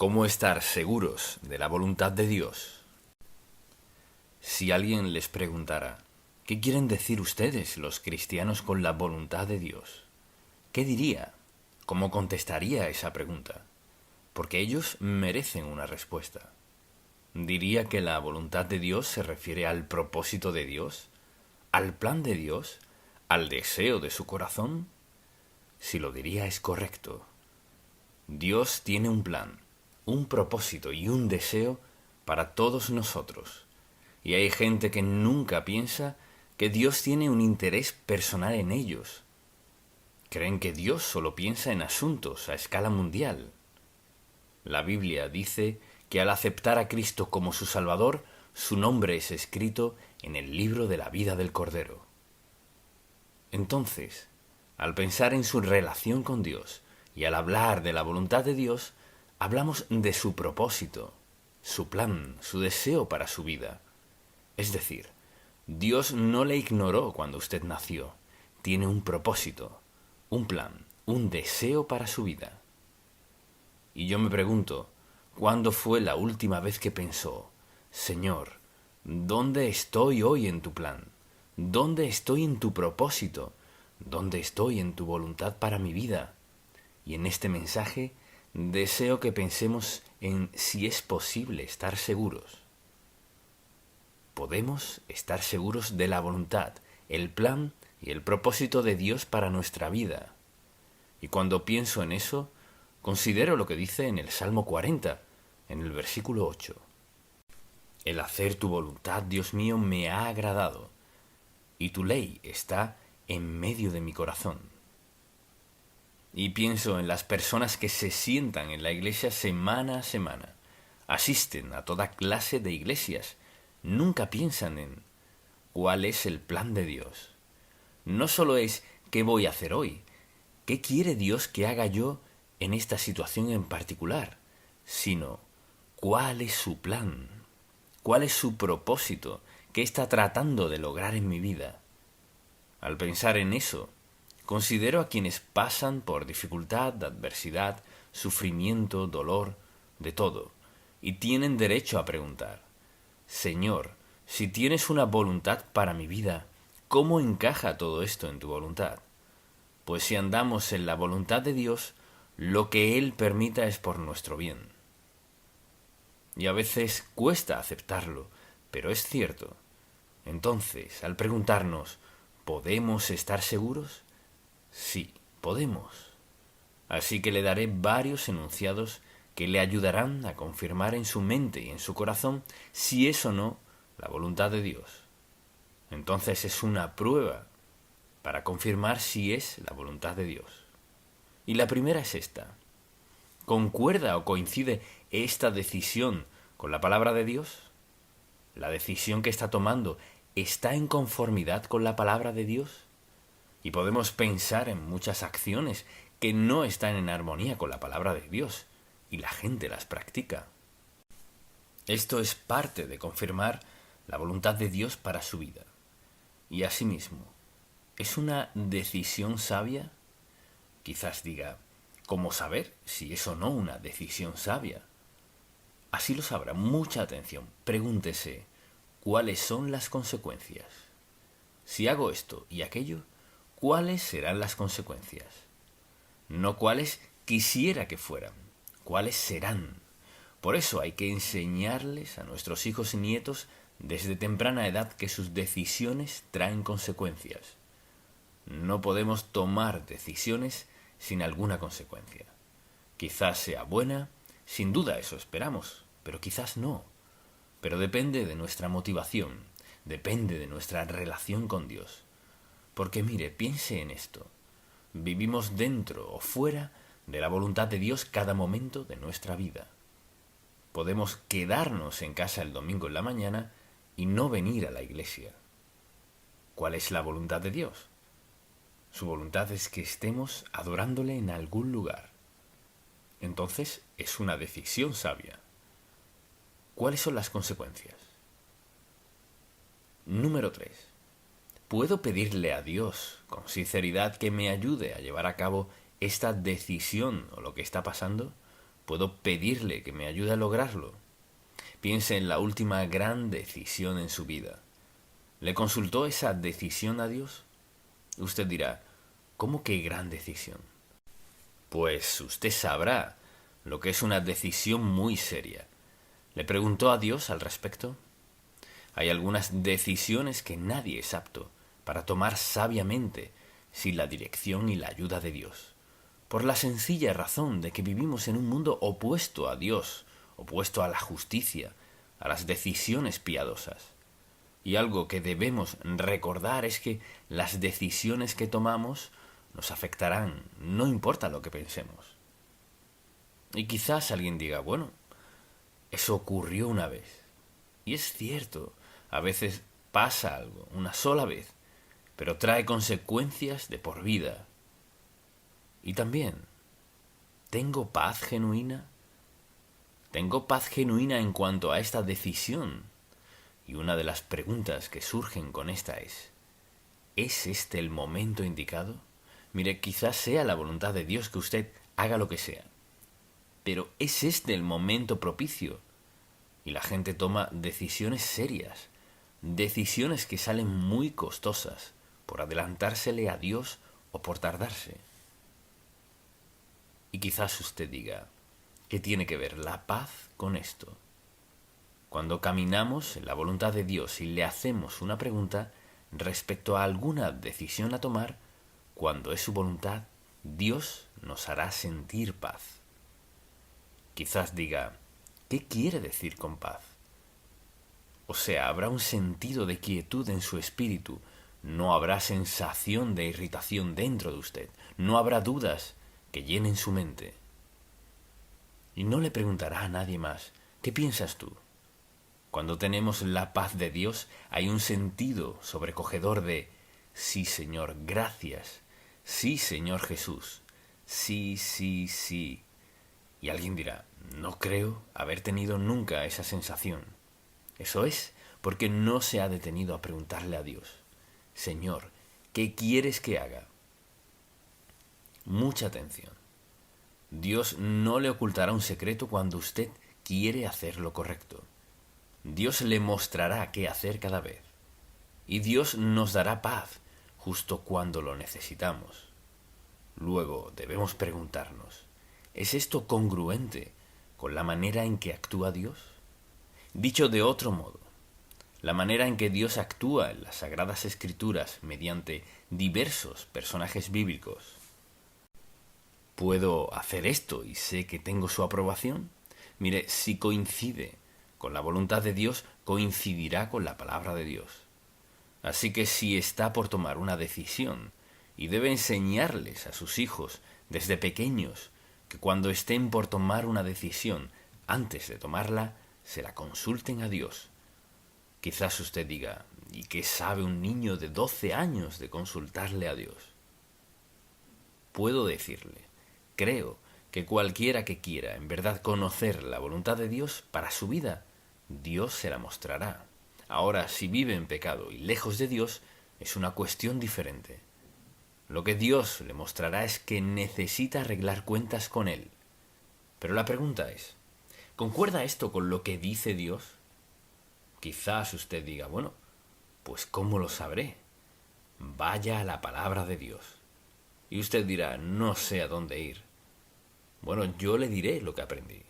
¿Cómo estar seguros de la voluntad de Dios? Si alguien les preguntara, ¿qué quieren decir ustedes, los cristianos, con la voluntad de Dios? ¿Qué diría? ¿Cómo contestaría esa pregunta? Porque ellos merecen una respuesta. ¿Diría que la voluntad de Dios se refiere al propósito de Dios? ¿Al plan de Dios? ¿Al deseo de su corazón? Si lo diría es correcto. Dios tiene un plan, un propósito y un deseo para todos nosotros. Y hay gente que nunca piensa que Dios tiene un interés personal en ellos. Creen que Dios solo piensa en asuntos a escala mundial. La Biblia dice que al aceptar a Cristo como su Salvador, su nombre es escrito en el libro de la vida del Cordero. Entonces, al pensar en su relación con Dios y al hablar de la voluntad de Dios, hablamos de su propósito, su plan, su deseo para su vida. Es decir, Dios no le ignoró cuando usted nació. Tiene un propósito, un plan, un deseo para su vida. Y yo me pregunto, ¿cuándo fue la última vez que pensó, Señor, ¿dónde estoy hoy en tu plan? ¿Dónde estoy en tu propósito? ¿Dónde estoy en tu voluntad para mi vida? Y en este mensaje deseo que pensemos en si es posible estar seguros. Podemos estar seguros de la voluntad, el plan y el propósito de Dios para nuestra vida. Y cuando pienso en eso, considero lo que dice en el Salmo 40, en el versículo 8. El hacer tu voluntad, Dios mío, me ha agradado, y tu ley está en medio de mi corazón. Y pienso en las personas que se sientan en la iglesia semana a semana, asisten a toda clase de iglesias, nunca piensan en cuál es el plan de Dios. No solo es qué voy a hacer hoy, qué quiere Dios que haga yo en esta situación en particular, sino cuál es su plan, cuál es su propósito, qué está tratando de lograr en mi vida. Al pensar en eso, considero a quienes pasan por dificultad, adversidad, sufrimiento, dolor, de todo, y tienen derecho a preguntar, Señor, si tienes una voluntad para mi vida, ¿cómo encaja todo esto en tu voluntad? Pues si andamos en la voluntad de Dios, lo que Él permita es por nuestro bien. Y a veces cuesta aceptarlo, pero es cierto. Entonces, al preguntarnos, ¿podemos estar seguros? Sí, podemos. Así que le daré varios enunciados que le ayudarán a confirmar en su mente y en su corazón si es o no la voluntad de Dios. Entonces es una prueba para confirmar si es la voluntad de Dios. Y la primera es esta. ¿Concuerda o coincide esta decisión con la palabra de Dios? ¿La decisión que está tomando está en conformidad con la palabra de Dios? Y podemos pensar en muchas acciones que no están en armonía con la palabra de Dios, y la gente las practica. Esto es parte de confirmar la voluntad de Dios para su vida. Y asimismo, ¿es una decisión sabia? Quizás diga, ¿cómo saber si es o no una decisión sabia? Así lo sabrá. Mucha atención. Pregúntese, ¿cuáles son las consecuencias? Si hago esto y aquello, ¿cuáles serán las consecuencias? No cuáles quisiera que fueran, cuáles serán. Por eso hay que enseñarles a nuestros hijos y nietos desde temprana edad que sus decisiones traen consecuencias. No podemos tomar decisiones sin alguna consecuencia. Quizás sea buena, sin duda eso esperamos, pero quizás no. Pero depende de nuestra motivación, depende de nuestra relación con Dios. Porque mire, piense en esto. Vivimos dentro o fuera de la voluntad de Dios cada momento de nuestra vida. Podemos quedarnos en casa el domingo en la mañana y no venir a la iglesia. ¿Cuál es la voluntad de Dios? Su voluntad es que estemos adorándole en algún lugar. Entonces es una decisión sabia. ¿Cuáles son las consecuencias? Número 3. ¿Puedo pedirle a Dios con sinceridad que me ayude a llevar a cabo esta decisión o lo que está pasando? Puedo pedirle que me ayude a lograrlo. Piense en la última gran decisión en su vida. ¿Le consultó esa decisión a Dios? Usted dirá, ¿cómo que gran decisión? Pues usted sabrá lo que es una decisión muy seria. ¿Le preguntó a Dios al respecto? Hay algunas decisiones que nadie es apto para tomar sabiamente sin la dirección y la ayuda de Dios, por la sencilla razón de que vivimos en un mundo opuesto a Dios, opuesto a la justicia, a las decisiones piadosas. Y algo que debemos recordar es que las decisiones que tomamos nos afectarán, no importa lo que pensemos. Y quizás alguien diga, bueno, eso ocurrió una vez. Y es cierto, a veces pasa algo, una sola vez, pero trae consecuencias de por vida. Y también, ¿tengo paz genuina? ¿Tengo paz genuina en cuanto a esta decisión? Y una de las preguntas que surgen con esta ¿es este el momento indicado? Mire, quizás sea la voluntad de Dios que usted haga lo que sea, pero ¿es este el momento propicio? Y la gente toma decisiones serias, decisiones que salen muy costosas, por adelantársele a Dios o por tardarse. Y quizás usted diga, ¿qué tiene que ver la paz con esto? Cuando caminamos en la voluntad de Dios y le hacemos una pregunta respecto a alguna decisión a tomar, cuando es su voluntad, Dios nos hará sentir paz. Quizás diga, ¿qué quiere decir con paz? O sea, habrá un sentido de quietud en su espíritu, no habrá sensación de irritación dentro de usted, no habrá dudas que llenen su mente. Y no le preguntará a nadie más, ¿qué piensas tú? Cuando tenemos la paz de Dios, hay un sentido sobrecogedor de sí, Señor, gracias. Sí, Señor Jesús. Sí, sí, sí. Y alguien dirá, no creo haber tenido nunca esa sensación. Eso es porque no se ha detenido a preguntarle a Dios, Señor, ¿qué quieres que haga? Mucha atención. Dios no le ocultará un secreto cuando usted quiere hacer lo correcto. Dios le mostrará qué hacer cada vez. Y Dios nos dará paz justo cuando lo necesitamos. Luego debemos preguntarnos, ¿es esto congruente con la manera en que actúa Dios? Dicho de otro modo, la manera en que Dios actúa en las Sagradas Escrituras mediante diversos personajes bíblicos. ¿Puedo hacer esto y sé que tengo su aprobación? Mire, si coincide con la voluntad de Dios, coincidirá con la palabra de Dios. Así que si está por tomar una decisión y debe enseñarles a sus hijos desde pequeños que cuando estén por tomar una decisión, antes de tomarla, se la consulten a Dios. Quizás usted diga, ¿y qué sabe un niño de 12 años de consultarle a Dios? Puedo decirle, creo que cualquiera que quiera en verdad conocer la voluntad de Dios para su vida, Dios se la mostrará. Ahora, si vive en pecado y lejos de Dios, es una cuestión diferente. Lo que Dios le mostrará es que necesita arreglar cuentas con Él. Pero la pregunta es, ¿concuerda esto con lo que dice Dios? Quizás usted diga, bueno, pues ¿cómo lo sabré? Vaya a la palabra de Dios. Y usted dirá, no sé a dónde ir. Bueno, yo le diré lo que aprendí.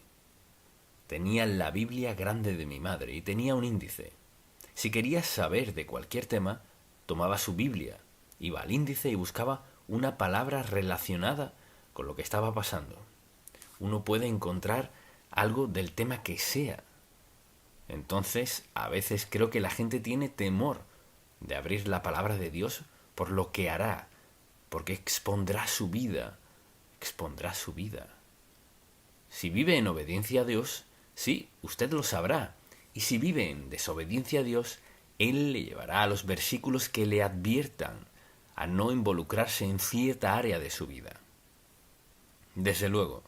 Tenía la Biblia grande de mi madre y tenía un índice. Si quería saber de cualquier tema, tomaba su Biblia, iba al índice y buscaba una palabra relacionada con lo que estaba pasando. Uno puede encontrar algo del tema que sea. Entonces, a veces creo que la gente tiene temor de abrir la palabra de Dios por lo que hará, porque expondrá su vida. Si vive en obediencia a Dios, sí, usted lo sabrá. Y si vive en desobediencia a Dios, Él le llevará a los versículos que le adviertan a no involucrarse en cierta área de su vida. Desde luego,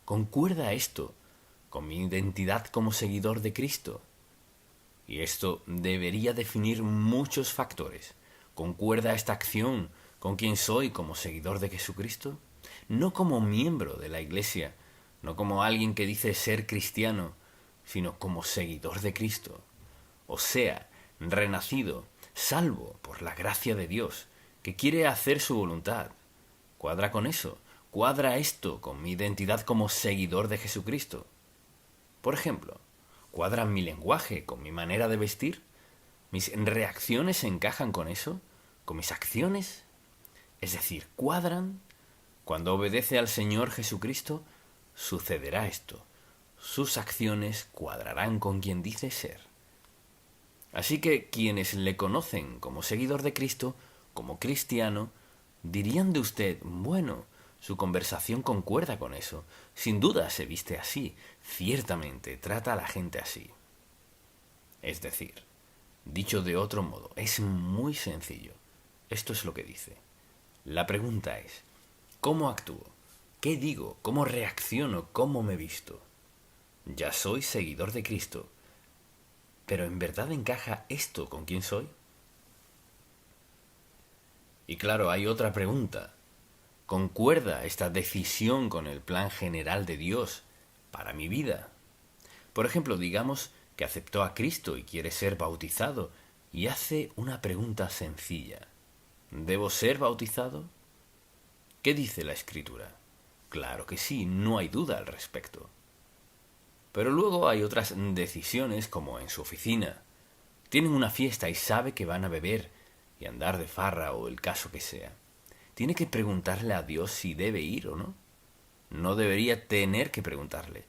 ¿concuerda esto con mi identidad como seguidor de Cristo? Y esto debería definir muchos factores. ¿Concuerda esta acción con quien soy como seguidor de Jesucristo? No como miembro de la Iglesia, no como alguien que dice ser cristiano, sino como seguidor de Cristo, o sea, renacido, salvo por la gracia de Dios, que quiere hacer su voluntad. ¿Cuadra con eso? ¿Cuadra esto con mi identidad como seguidor de Jesucristo? Por ejemplo, ¿cuadra mi lenguaje con mi manera de vestir? ¿Mis reacciones encajan con eso? ¿Con mis acciones? Es decir, ¿cuadran? Cuando obedece al Señor Jesucristo, sucederá esto. Sus acciones cuadrarán con quien dice ser. Así que quienes le conocen como seguidor de Cristo, como cristiano, dirían de usted, bueno, su conversación concuerda con eso. Sin duda se viste así. Ciertamente trata a la gente así. Es decir, dicho de otro modo, es muy sencillo. Esto es lo que dice. La pregunta es, ¿cómo actúo? ¿Qué digo? ¿Cómo reacciono? ¿Cómo me visto? Ya soy seguidor de Cristo. ¿Pero en verdad encaja esto con quién soy? Y claro, hay otra pregunta. ¿Concuerda esta decisión con el plan general de Dios para mi vida? Por ejemplo, digamos que aceptó a Cristo y quiere ser bautizado y hace una pregunta sencilla. ¿Debo ser bautizado? ¿Qué dice la Escritura? Claro que sí, no hay duda al respecto. Pero luego hay otras decisiones como en su oficina. Tienen una fiesta y sabe que van a beber y andar de farra o el caso que sea. Tiene que preguntarle a Dios si debe ir o no. No debería tener que preguntarle,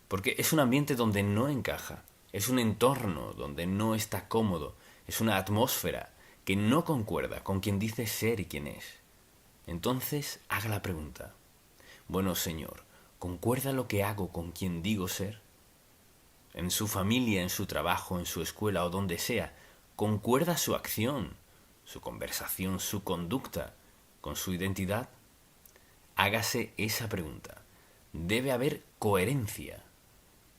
porque es un ambiente donde no encaja, es un entorno donde no está cómodo, es una atmósfera que no concuerda con quien dice ser y quién es. Entonces haga la pregunta. Bueno, Señor, ¿concuerda lo que hago con quien digo ser? En su familia, en su trabajo, en su escuela o donde sea, ¿concuerda su acción, su conversación, su conducta con su identidad? Hágase esa pregunta. Debe haber coherencia.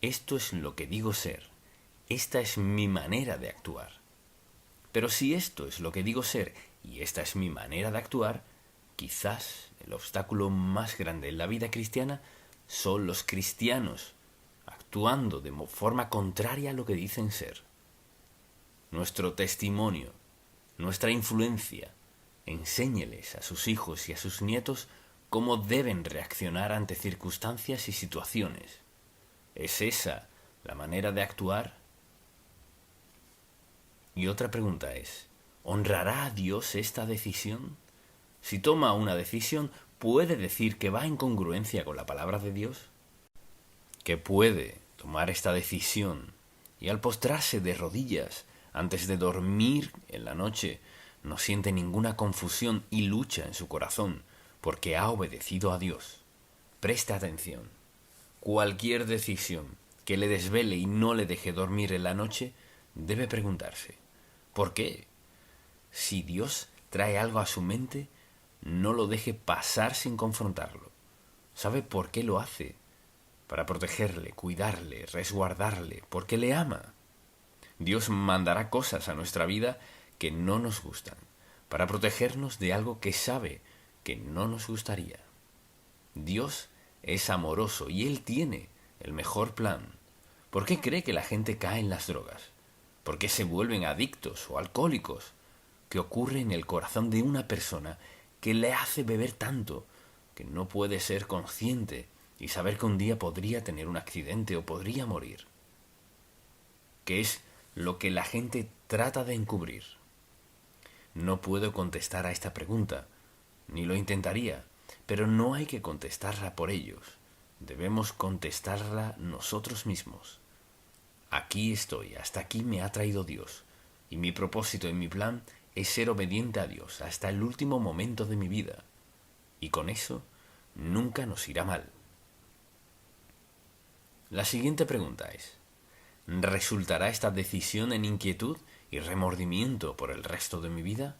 Esto es lo que digo ser. Esta es mi manera de actuar. Pero si esto es lo que digo ser y esta es mi manera de actuar, quizás el obstáculo más grande en la vida cristiana son los cristianos actuando de forma contraria a lo que dicen ser. Nuestro testimonio, nuestra influencia, enséñeles a sus hijos y a sus nietos cómo deben reaccionar ante circunstancias y situaciones. ¿Es esa la manera de actuar? Y otra pregunta es, ¿honrará a Dios esta decisión? Si toma una decisión, ¿puede decir que va en congruencia con la palabra de Dios? ¿Que puede tomar esta decisión y al postrarse de rodillas antes de dormir en la noche no siente ninguna confusión y lucha en su corazón porque ha obedecido a Dios? Preste atención. Cualquier decisión que le desvele y no le deje dormir en la noche, debe preguntarse, ¿por qué? Si Dios trae algo a su mente, no lo deje pasar sin confrontarlo. ¿Sabe por qué lo hace? Para protegerle, cuidarle, resguardarle, porque le ama. Dios mandará cosas a nuestra vida que no nos gustan, para protegernos de algo que sabe que no nos gustaría. Dios es amoroso y Él tiene el mejor plan. ¿Por qué cree que la gente cae en las drogas? ¿Por qué se vuelven adictos o alcohólicos? ¿Qué ocurre en el corazón de una persona que le hace beber tanto que no puede ser consciente y saber que un día podría tener un accidente o podría morir? ¿Qué es lo que la gente trata de encubrir? No puedo contestar a esta pregunta, ni lo intentaría, pero no hay que contestarla por ellos. Debemos contestarla nosotros mismos. Aquí estoy, hasta aquí me ha traído Dios, y mi propósito y mi plan es ser obediente a Dios hasta el último momento de mi vida, y con eso nunca nos irá mal. La siguiente pregunta es, ¿resultará esta decisión en inquietud y remordimiento por el resto de mi vida?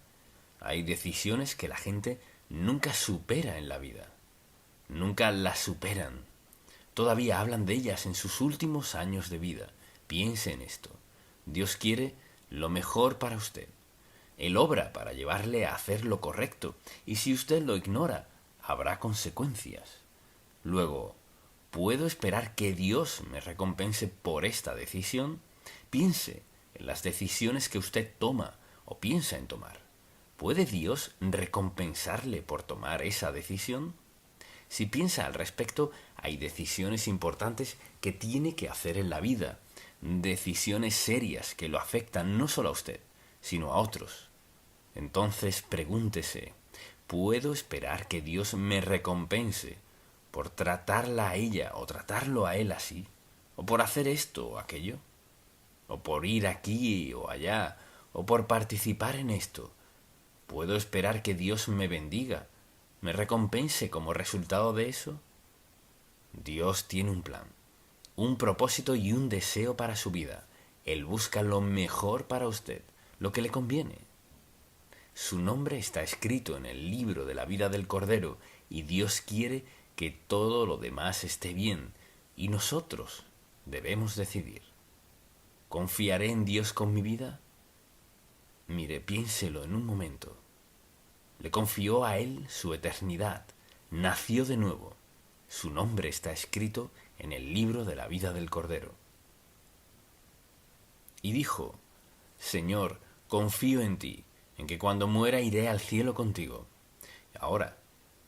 Hay decisiones que la gente nunca supera en la vida. Nunca las superan. Todavía hablan de ellas en sus últimos años de vida. Piense en esto. Dios quiere lo mejor para usted. Él obra para llevarle a hacer lo correcto, y si usted lo ignora, habrá consecuencias. Luego, ¿Puedo esperar que Dios me recompense por esta decisión? Piense en las decisiones que usted toma o piensa en tomar. ¿Puede Dios recompensarle por tomar esa decisión? Si piensa al respecto, hay decisiones importantes que tiene que hacer en la vida, decisiones serias que lo afectan no solo a usted, sino a otros. Entonces pregúntese, ¿puedo esperar que Dios me recompense por tratarla a ella o tratarlo a él así? ¿O por hacer esto o aquello? ¿O por ir aquí o allá? ¿O por participar en esto? ¿Puedo esperar que Dios me bendiga, me recompense como resultado de eso? Dios tiene un plan, un propósito y un deseo para su vida. Él busca lo mejor para usted, lo que le conviene. Su nombre está escrito en el libro de la vida del Cordero y Dios quiere que todo lo demás esté bien y nosotros debemos decidir. ¿Confiaré en Dios con mi vida? Mire, piénselo en un momento. Le confió a Él su eternidad. Nació de nuevo. Su nombre está escrito en el libro de la vida del Cordero. Y dijo, Señor, confío en ti, en que cuando muera iré al cielo contigo. Ahora,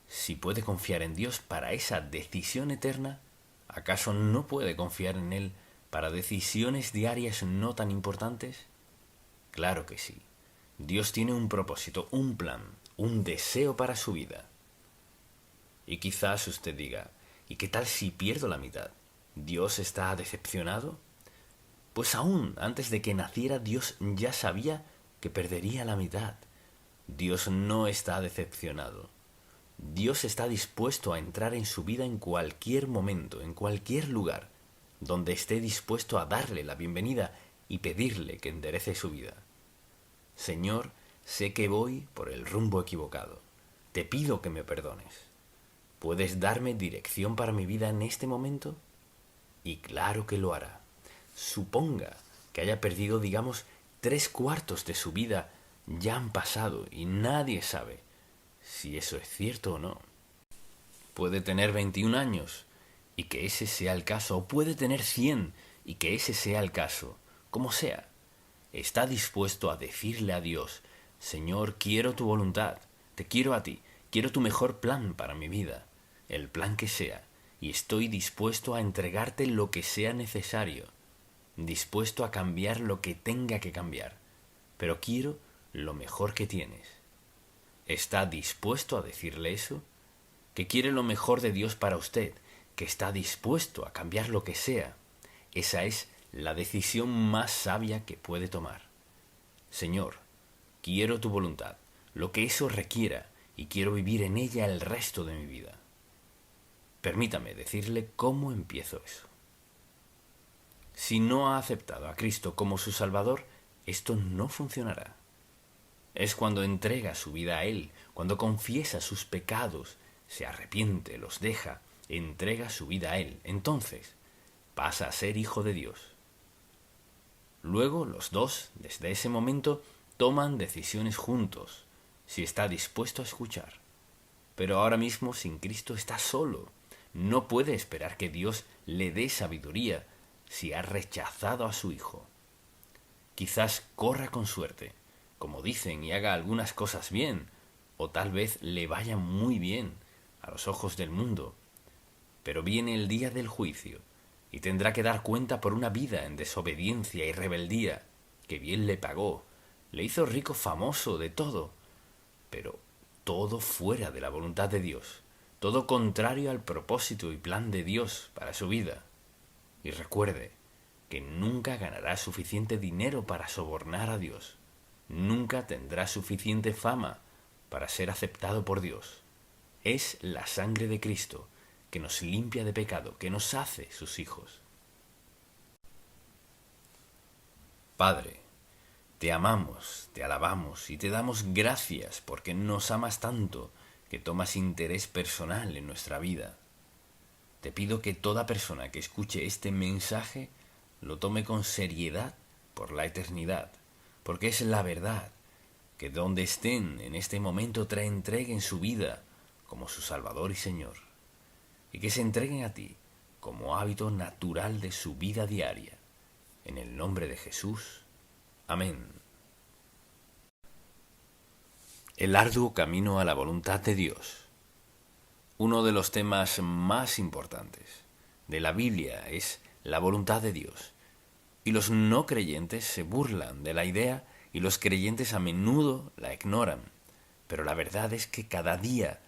si puede confiar en Dios para esa decisión eterna, ¿acaso no puede confiar en Él para decisiones diarias no tan importantes? Claro que sí. Dios tiene un propósito, un plan, un deseo para su vida. Y quizás usted diga, ¿y qué tal si pierdo la mitad? ¿Dios está decepcionado? Pues aún antes de que naciera Dios ya sabía que perdería la mitad. Dios no está decepcionado. Dios está dispuesto a entrar en su vida en cualquier momento, en cualquier lugar, donde esté dispuesto a darle la bienvenida y pedirle que enderece su vida. Señor, sé que voy por el rumbo equivocado. Te pido que me perdones. ¿Puedes darme dirección para mi vida en este momento? Y claro que lo hará. Suponga que haya perdido, digamos, 3/4 de su vida ya han pasado y nadie sabe si eso es cierto o no. Puede tener 21 años y que ese sea el caso, o puede tener 100 y que ese sea el caso, como sea. Está dispuesto a decirle a Dios, Señor, quiero tu voluntad, te quiero a ti, quiero tu mejor plan para mi vida, el plan que sea, y estoy dispuesto a entregarte lo que sea necesario, dispuesto a cambiar lo que tenga que cambiar, pero quiero lo mejor que tienes. ¿Está dispuesto a decirle eso? Que quiere lo mejor de Dios para usted, que está dispuesto a cambiar lo que sea. Esa es la decisión más sabia que puede tomar. Señor, quiero tu voluntad, lo que eso requiera, y quiero vivir en ella el resto de mi vida. Permítame decirle cómo empiezo eso. Si no ha aceptado a Cristo como su Salvador, esto no funcionará. Es cuando entrega su vida a Él, cuando confiesa sus pecados, se arrepiente, los deja, entrega su vida a Él. Entonces, pasa a ser hijo de Dios. Luego, los dos, desde ese momento, toman decisiones juntos, si está dispuesto a escuchar. Pero ahora mismo, sin Cristo, está solo. No puede esperar que Dios le dé sabiduría si ha rechazado a su hijo. Quizás corra con suerte, como dicen, y haga algunas cosas bien, o tal vez le vaya muy bien a los ojos del mundo. Pero viene el día del juicio, y tendrá que dar cuenta por una vida en desobediencia y rebeldía, que bien le pagó, le hizo rico, famoso, de todo, pero todo fuera de la voluntad de Dios, todo contrario al propósito y plan de Dios para su vida. Y recuerde que nunca ganará suficiente dinero para sobornar a Dios, nunca tendrá suficiente fama para ser aceptado por Dios. Es la sangre de Cristo que nos limpia de pecado, que nos hace sus hijos. Padre, te amamos, te alabamos y te damos gracias porque nos amas tanto que tomas interés personal en nuestra vida. Te pido que toda persona que escuche este mensaje lo tome con seriedad por la eternidad, porque es la verdad, que donde estén en este momento te entreguen su vida como su Salvador y Señor, y que se entreguen a ti como hábito natural de su vida diaria. En el nombre de Jesús. Amén. El arduo camino a la voluntad de Dios. Uno de los temas más importantes de la Biblia es la voluntad de Dios. Y los no creyentes se burlan de la idea y los creyentes a menudo la ignoran. Pero la verdad es que cada día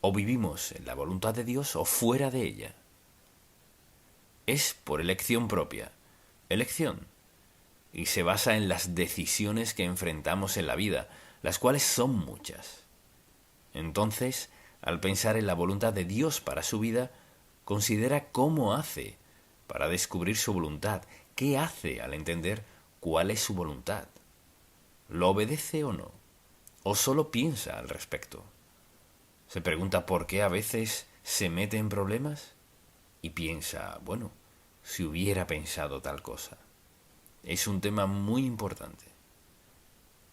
o vivimos en la voluntad de Dios o fuera de ella. Es por elección propia, elección, y se basa en las decisiones que enfrentamos en la vida, las cuales son muchas. Entonces, al pensar en la voluntad de Dios para su vida, considera cómo hace para descubrir su voluntad, qué hace al entender cuál es su voluntad. ¿Lo obedece o no? ¿O solo piensa al respecto? Se pregunta por qué a veces se mete en problemas y piensa, bueno, si hubiera pensado tal cosa. Es un tema muy importante.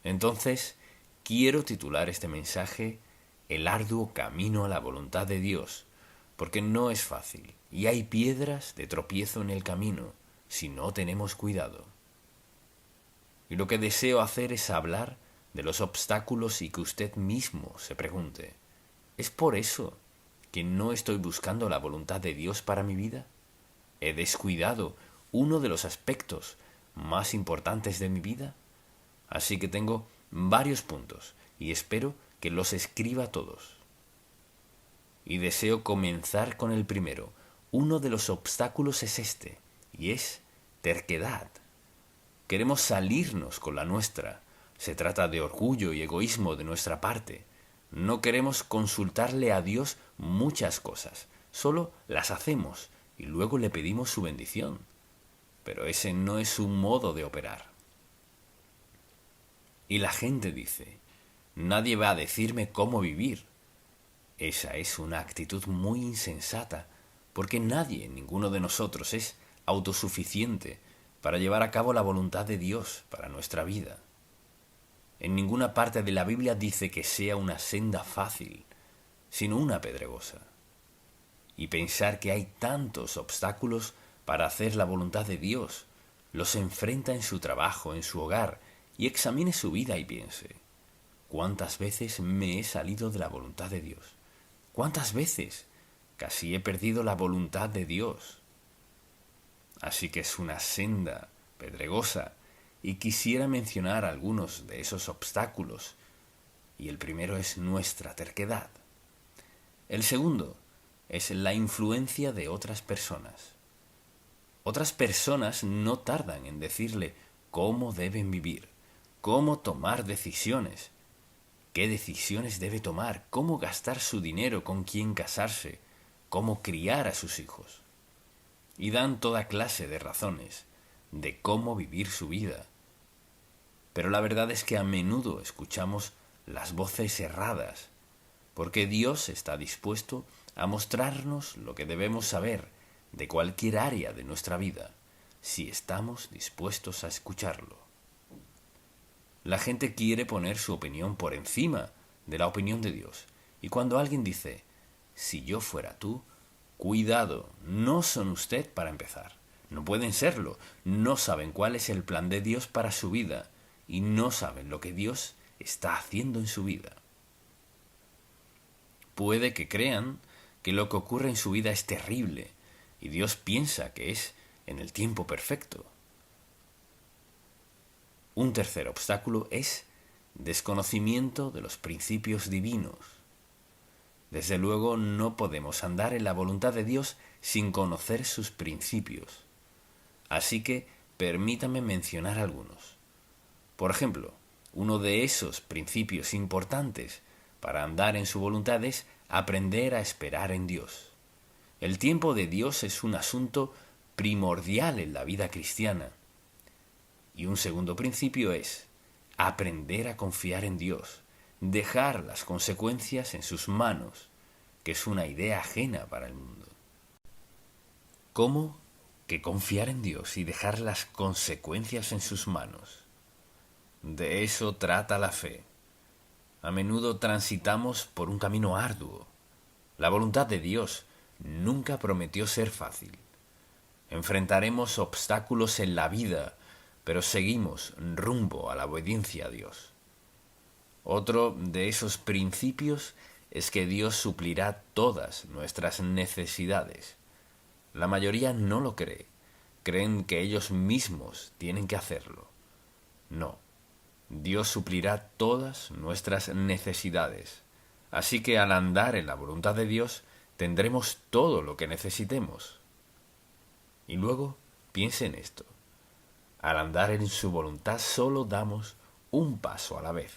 Entonces, quiero titular este mensaje El arduo camino a la voluntad de Dios, porque no es fácil y hay piedras de tropiezo en el camino si no tenemos cuidado. Y lo que deseo hacer es hablar de los obstáculos y que usted mismo se pregunte, ¿es por eso que no estoy buscando la voluntad de Dios para mi vida? ¿He descuidado uno de los aspectos más importantes de mi vida? Así que tengo varios puntos y espero que los escriba todos. Y deseo comenzar con el primero. Uno de los obstáculos es este, y es terquedad. Queremos salirnos con la nuestra. Se trata de orgullo y egoísmo de nuestra parte. No queremos consultarle a Dios muchas cosas, solo las hacemos y luego le pedimos su bendición. Pero ese no es su modo de operar. Y la gente dice, nadie va a decirme cómo vivir. Esa es una actitud muy insensata, porque nadie, ninguno de nosotros, es autosuficiente para llevar a cabo la voluntad de Dios para nuestra vida. En ninguna parte de la Biblia dice que sea una senda fácil, sino una pedregosa. Y pensar que hay tantos obstáculos para hacer la voluntad de Dios, los enfrenta en su trabajo, en su hogar, y examine su vida y piense, ¿cuántas veces me he salido de la voluntad de Dios? ¿Cuántas veces casi he perdido la voluntad de Dios? Así que es una senda pedregosa y quisiera mencionar algunos de esos obstáculos. Y el primero es nuestra terquedad. El segundo es la influencia de otras personas. Otras personas no tardan en decirle cómo deben vivir, cómo tomar decisiones, qué decisiones debe tomar, cómo gastar su dinero, con quién casarse, cómo criar a sus hijos. Y dan toda clase de razones de cómo vivir su vida. Pero la verdad es que a menudo escuchamos las voces erradas, porque Dios está dispuesto a mostrarnos lo que debemos saber de cualquier área de nuestra vida, si estamos dispuestos a escucharlo. La gente quiere poner su opinión por encima de la opinión de Dios, y cuando alguien dice, si yo fuera tú, cuidado, no son usted para empezar. No pueden serlo, no saben cuál es el plan de Dios para su vida, y no saben lo que Dios está haciendo en su vida. Puede que crean que lo que ocurre en su vida es terrible, y Dios piensa que es en el tiempo perfecto. Un tercer obstáculo es desconocimiento de los principios divinos. Desde luego no podemos andar en la voluntad de Dios sin conocer sus principios. Así que permítame mencionar algunos. Por ejemplo, uno de esos principios importantes para andar en su voluntad es aprender a esperar en Dios. El tiempo de Dios es un asunto primordial en la vida cristiana. Y un segundo principio es aprender a confiar en Dios, dejar las consecuencias en sus manos, que es una idea ajena para el mundo. ¿Cómo que confiar en Dios y dejar las consecuencias en sus manos? De eso trata la fe. A menudo transitamos por un camino arduo. La voluntad de Dios nunca prometió ser fácil. Enfrentaremos obstáculos en la vida, pero seguimos rumbo a la obediencia a Dios. Otro de esos principios es que Dios suplirá todas nuestras necesidades. La mayoría no lo cree. Creen que ellos mismos tienen que hacerlo. No. Dios suplirá todas nuestras necesidades. Así que al andar en la voluntad de Dios, tendremos todo lo que necesitemos. Y luego, piense en esto. Al andar en su voluntad solo damos un paso a la vez.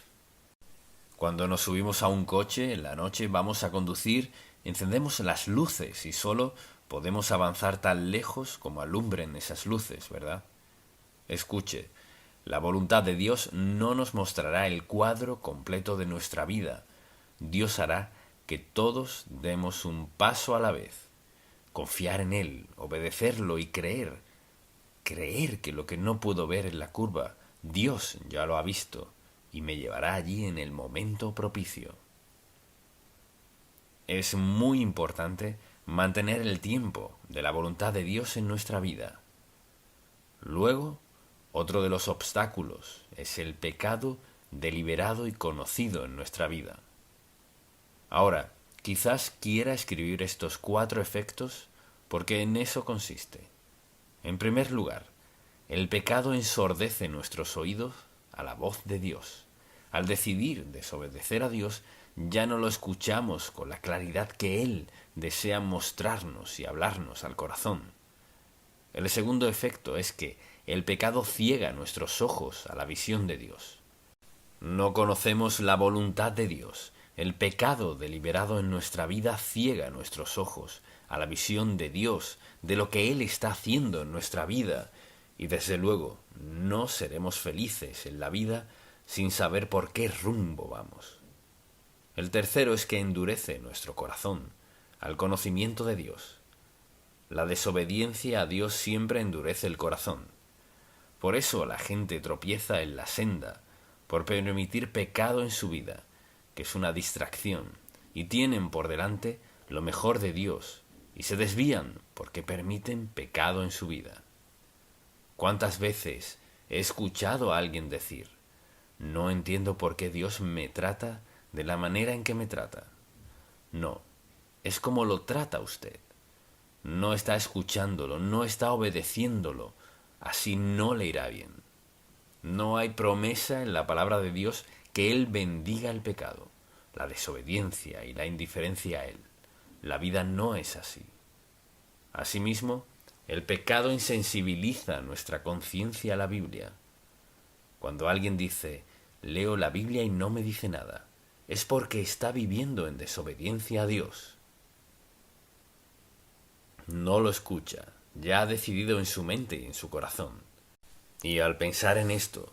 Cuando nos subimos a un coche en la noche, vamos a conducir, encendemos las luces y solo podemos avanzar tan lejos como alumbren esas luces, ¿verdad? Escuche, la voluntad de Dios no nos mostrará el cuadro completo de nuestra vida. Dios hará que todos demos un paso a la vez. Confiar en Él, obedecerlo y creer. Creer que lo que no puedo ver en la curva, Dios ya lo ha visto y me llevará allí en el momento propicio. Es muy importante mantener el tiempo de la voluntad de Dios en nuestra vida. Luego, otro de los obstáculos es el pecado deliberado y conocido en nuestra vida. Ahora, quizás quiera escribir estos 4 efectos porque en eso consiste. En primer lugar, el pecado ensordece nuestros oídos a la voz de Dios. Al decidir desobedecer a Dios, ya no lo escuchamos con la claridad que Él desea mostrarnos y hablarnos al corazón. El segundo efecto es que el pecado ciega nuestros ojos a la visión de Dios. No conocemos la voluntad de Dios. El pecado deliberado en nuestra vida ciega nuestros ojos a la visión de Dios, de lo que Él está haciendo en nuestra vida. Y desde luego, no seremos felices en la vida sin saber por qué rumbo vamos. El tercero es que endurece nuestro corazón al conocimiento de Dios. La desobediencia a Dios siempre endurece el corazón. Por eso la gente tropieza en la senda, por permitir pecado en su vida, que es una distracción, y tienen por delante lo mejor de Dios, y se desvían porque permiten pecado en su vida. ¿Cuántas veces he escuchado a alguien decir: no entiendo por qué Dios me trata de la manera en que me trata? No, es como lo trata usted. No está escuchándolo, no está obedeciéndolo, así no le irá bien. No hay promesa en la palabra de Dios que Él bendiga el pecado, la desobediencia y la indiferencia a Él. La vida no es así. Asimismo, el pecado insensibiliza nuestra conciencia a la Biblia. Cuando alguien dice: leo la Biblia y no me dice nada, es porque está viviendo en desobediencia a Dios. No lo escucha, ya ha decidido en su mente y en su corazón. Y al pensar en esto,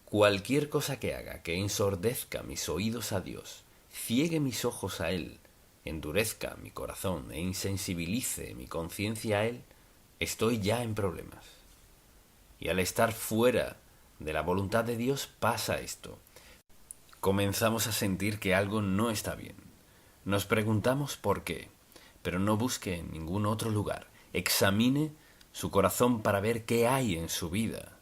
cualquier cosa que haga que ensordezca mis oídos a Dios, ciegue mis ojos a Él, endurezca mi corazón e insensibilice mi conciencia a Él, estoy ya en problemas. Y al estar fuera de la voluntad de Dios pasa esto. Comenzamos a sentir que algo no está bien. Nos preguntamos por qué, pero no busque en ningún otro lugar. Examine su corazón para ver qué hay en su vida.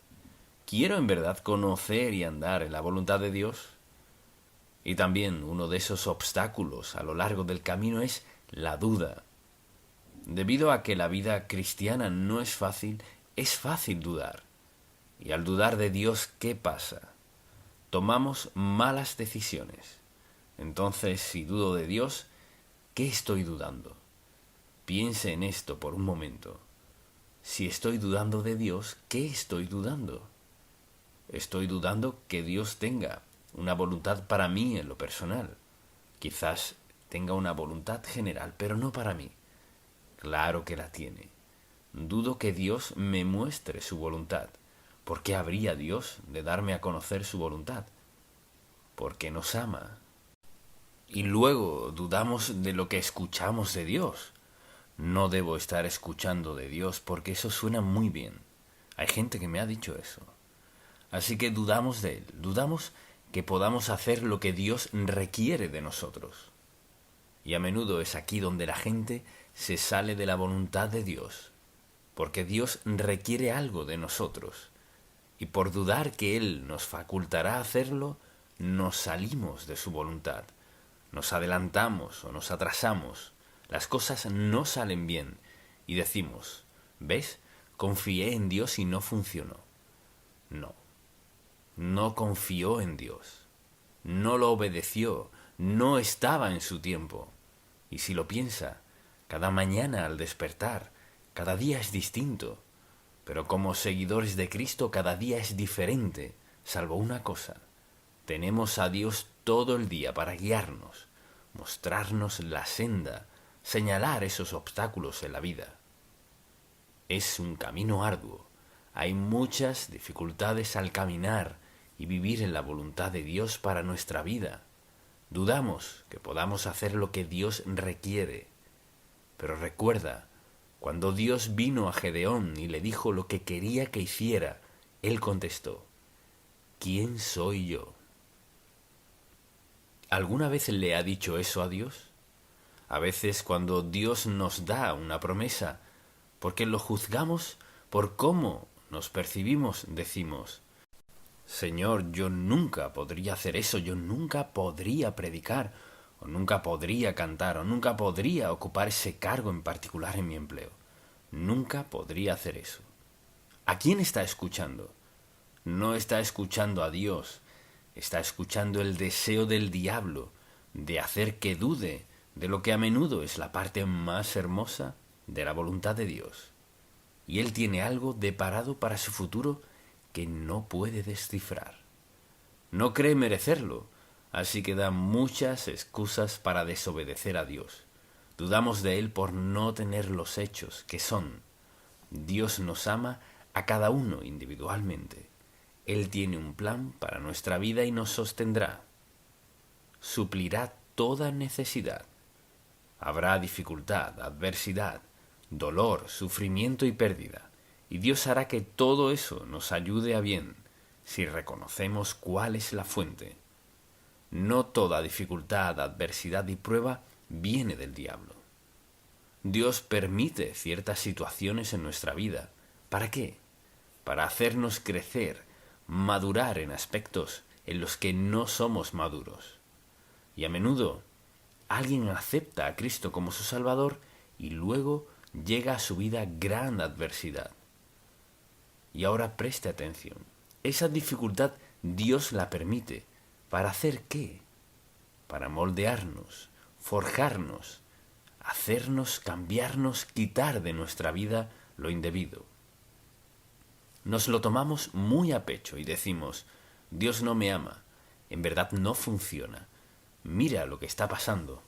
¿Quiero en verdad conocer y andar en la voluntad de Dios? Y también uno de esos obstáculos a lo largo del camino es la duda. Debido a que la vida cristiana no es fácil dudar. Y al dudar de Dios, ¿qué pasa? Tomamos malas decisiones. Entonces, si dudo de Dios, ¿qué estoy dudando? Piense en esto por un momento. Si estoy dudando de Dios, ¿qué estoy dudando? Estoy dudando que Dios tenga una voluntad para mí en lo personal. Quizás tenga una voluntad general, pero no para mí. Claro que la tiene. Dudo que Dios me muestre su voluntad. ¿Por qué habría Dios de darme a conocer su voluntad? Porque nos ama. Y luego dudamos de lo que escuchamos de Dios. No debo estar escuchando de Dios porque eso suena muy bien. Hay gente que me ha dicho eso. Así que dudamos de Él, dudamos que podamos hacer lo que Dios requiere de nosotros. Y a menudo es aquí donde la gente se sale de la voluntad de Dios, porque Dios requiere algo de nosotros, y por dudar que Él nos facultará hacerlo, nos salimos de su voluntad, nos adelantamos o nos atrasamos, las cosas no salen bien, y decimos, ¿ves? Confié en Dios y no funcionó. No, no confió en Dios, no lo obedeció, no estaba en su tiempo. Y si lo piensa, cada mañana al despertar, cada día es distinto, pero como seguidores de Cristo cada día es diferente, salvo una cosa: tenemos a Dios todo el día para guiarnos, mostrarnos la senda, señalar esos obstáculos en la vida. Es un camino arduo, hay muchas dificultades al caminar y vivir en la voluntad de Dios para nuestra vida. Dudamos que podamos hacer lo que Dios requiere. Pero recuerda, cuando Dios vino a Gedeón y le dijo lo que quería que hiciera, él contestó, ¿quién soy yo? ¿Alguna vez le ha dicho eso a Dios? A veces cuando Dios nos da una promesa, porque lo juzgamos por cómo nos percibimos, decimos, Señor, yo nunca podría hacer eso, yo nunca podría predicar, o nunca podría cantar, o nunca podría ocupar ese cargo en particular en mi empleo. Nunca podría hacer eso. ¿A quién está escuchando? No está escuchando a Dios, está escuchando el deseo del diablo de hacer que dude de lo que a menudo es la parte más hermosa de la voluntad de Dios. Y él tiene algo deparado para su futuro que no puede descifrar. No cree merecerlo, así que da muchas excusas para desobedecer a Dios. Dudamos de él por no tener los hechos que son. Dios nos ama a cada uno individualmente. Él tiene un plan para nuestra vida y nos sostendrá. Suplirá toda necesidad. Habrá dificultad, adversidad, dolor, sufrimiento y pérdida. Y Dios hará que todo eso nos ayude a bien, si reconocemos cuál es la fuente. No toda dificultad, adversidad y prueba viene del diablo. Dios permite ciertas situaciones en nuestra vida. ¿Para qué? Para hacernos crecer, madurar en aspectos en los que no somos maduros. Y a menudo alguien acepta a Cristo como su Salvador y luego llega a su vida gran adversidad. Y ahora preste atención. Esa dificultad Dios la permite. ¿Para hacer qué? Para moldearnos, forjarnos, hacernos, cambiarnos, quitar de nuestra vida lo indebido. Nos lo tomamos muy a pecho y decimos, Dios no me ama, en verdad no funciona, mira lo que está pasando.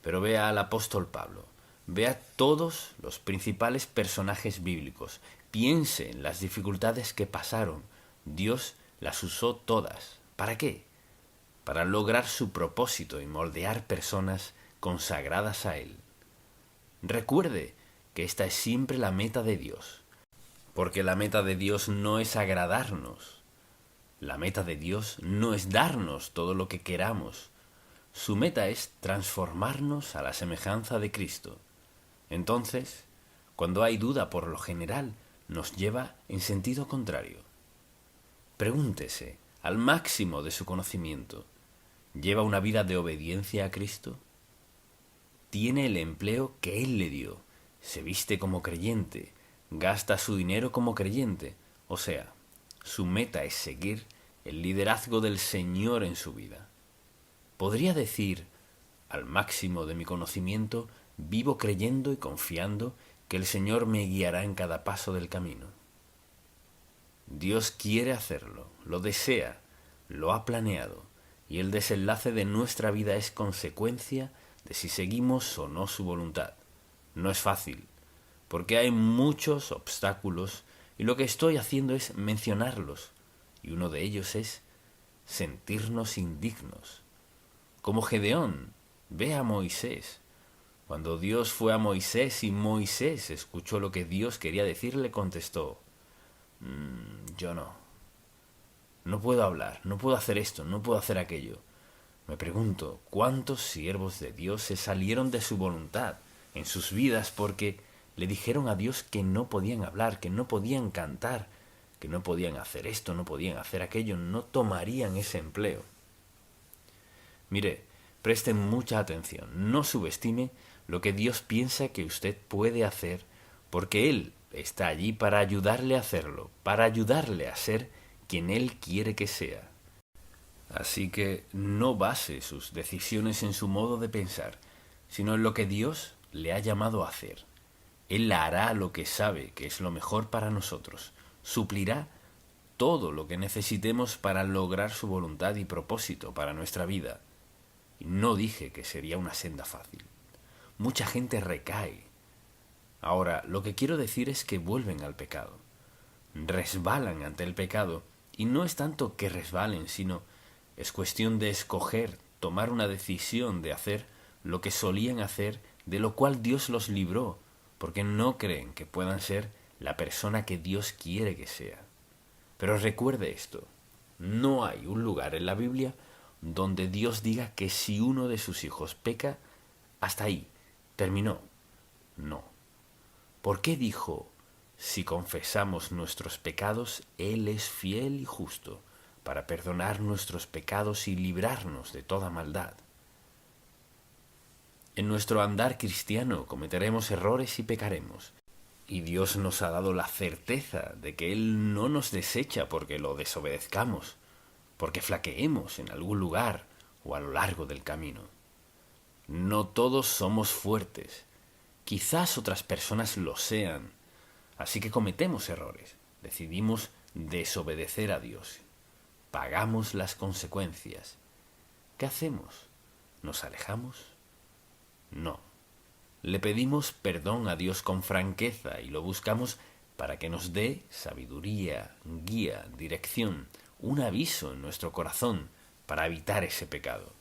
Pero vea al apóstol Pablo, vea todos los principales personajes bíblicos, piense en las dificultades que pasaron, Dios las usó todas. ¿Para qué? Para lograr su propósito y moldear personas consagradas a Él. Recuerde que esta es siempre la meta de Dios, porque la meta de Dios no es agradarnos, la meta de Dios no es darnos todo lo que queramos, su meta es transformarnos a la semejanza de Cristo. Entonces, cuando hay duda por lo general, nos lleva en sentido contrario. Pregúntese, al máximo de su conocimiento, ¿lleva una vida de obediencia a Cristo? ¿Tiene el empleo que Él le dio? ¿Se viste como creyente? ¿Gasta su dinero como creyente? O sea, su meta es seguir el liderazgo del Señor en su vida. Podría decir, al máximo de mi conocimiento, vivo creyendo y confiando que el Señor me guiará en cada paso del camino. Dios quiere hacerlo, lo desea, lo ha planeado, y el desenlace de nuestra vida es consecuencia de si seguimos o no su voluntad. No es fácil, porque hay muchos obstáculos y lo que estoy haciendo es mencionarlos, y uno de ellos es sentirnos indignos. Como Gedeón, ve a Moisés. Cuando Dios fue a Moisés y Moisés escuchó lo que Dios quería decirle, contestó, yo no puedo hablar, no puedo hacer esto, no puedo hacer aquello. Me pregunto, ¿cuántos siervos de Dios se salieron de su voluntad en sus vidas porque le dijeron a Dios que no podían hablar, que no podían cantar, que no podían hacer esto, no podían hacer aquello, no tomarían ese empleo. Mire, presten mucha atención, no subestime lo que Dios piensa que usted puede hacer, porque Él está allí para ayudarle a hacerlo, para ayudarle a ser quien Él quiere que sea. Así que no base sus decisiones en su modo de pensar, sino en lo que Dios le ha llamado a hacer. Él hará lo que sabe que es lo mejor para nosotros, suplirá todo lo que necesitemos para lograr su voluntad y propósito para nuestra vida. Y no dije que sería una senda fácil. Mucha gente recae. Ahora, lo que quiero decir es que vuelven al pecado. Resbalan ante el pecado, y no es tanto que resbalen, sino es cuestión de escoger, tomar una decisión de hacer lo que solían hacer, de lo cual Dios los libró, porque no creen que puedan ser la persona que Dios quiere que sea. Pero recuerde esto, no hay un lugar en la Biblia donde Dios diga que si uno de sus hijos peca, hasta ahí, terminó. No. ¿Por qué dijo, si confesamos nuestros pecados, Él es fiel y justo para perdonar nuestros pecados y librarnos de toda maldad? En nuestro andar cristiano cometeremos errores y pecaremos. Y Dios nos ha dado la certeza de que Él no nos desecha porque lo desobedezcamos, porque flaqueemos en algún lugar o a lo largo del camino. No todos somos fuertes. Quizás otras personas lo sean. Así que cometemos errores. Decidimos desobedecer a Dios. Pagamos las consecuencias. ¿Qué hacemos? ¿Nos alejamos? No. Le pedimos perdón a Dios con franqueza y lo buscamos para que nos dé sabiduría, guía, dirección, un aviso en nuestro corazón para evitar ese pecado.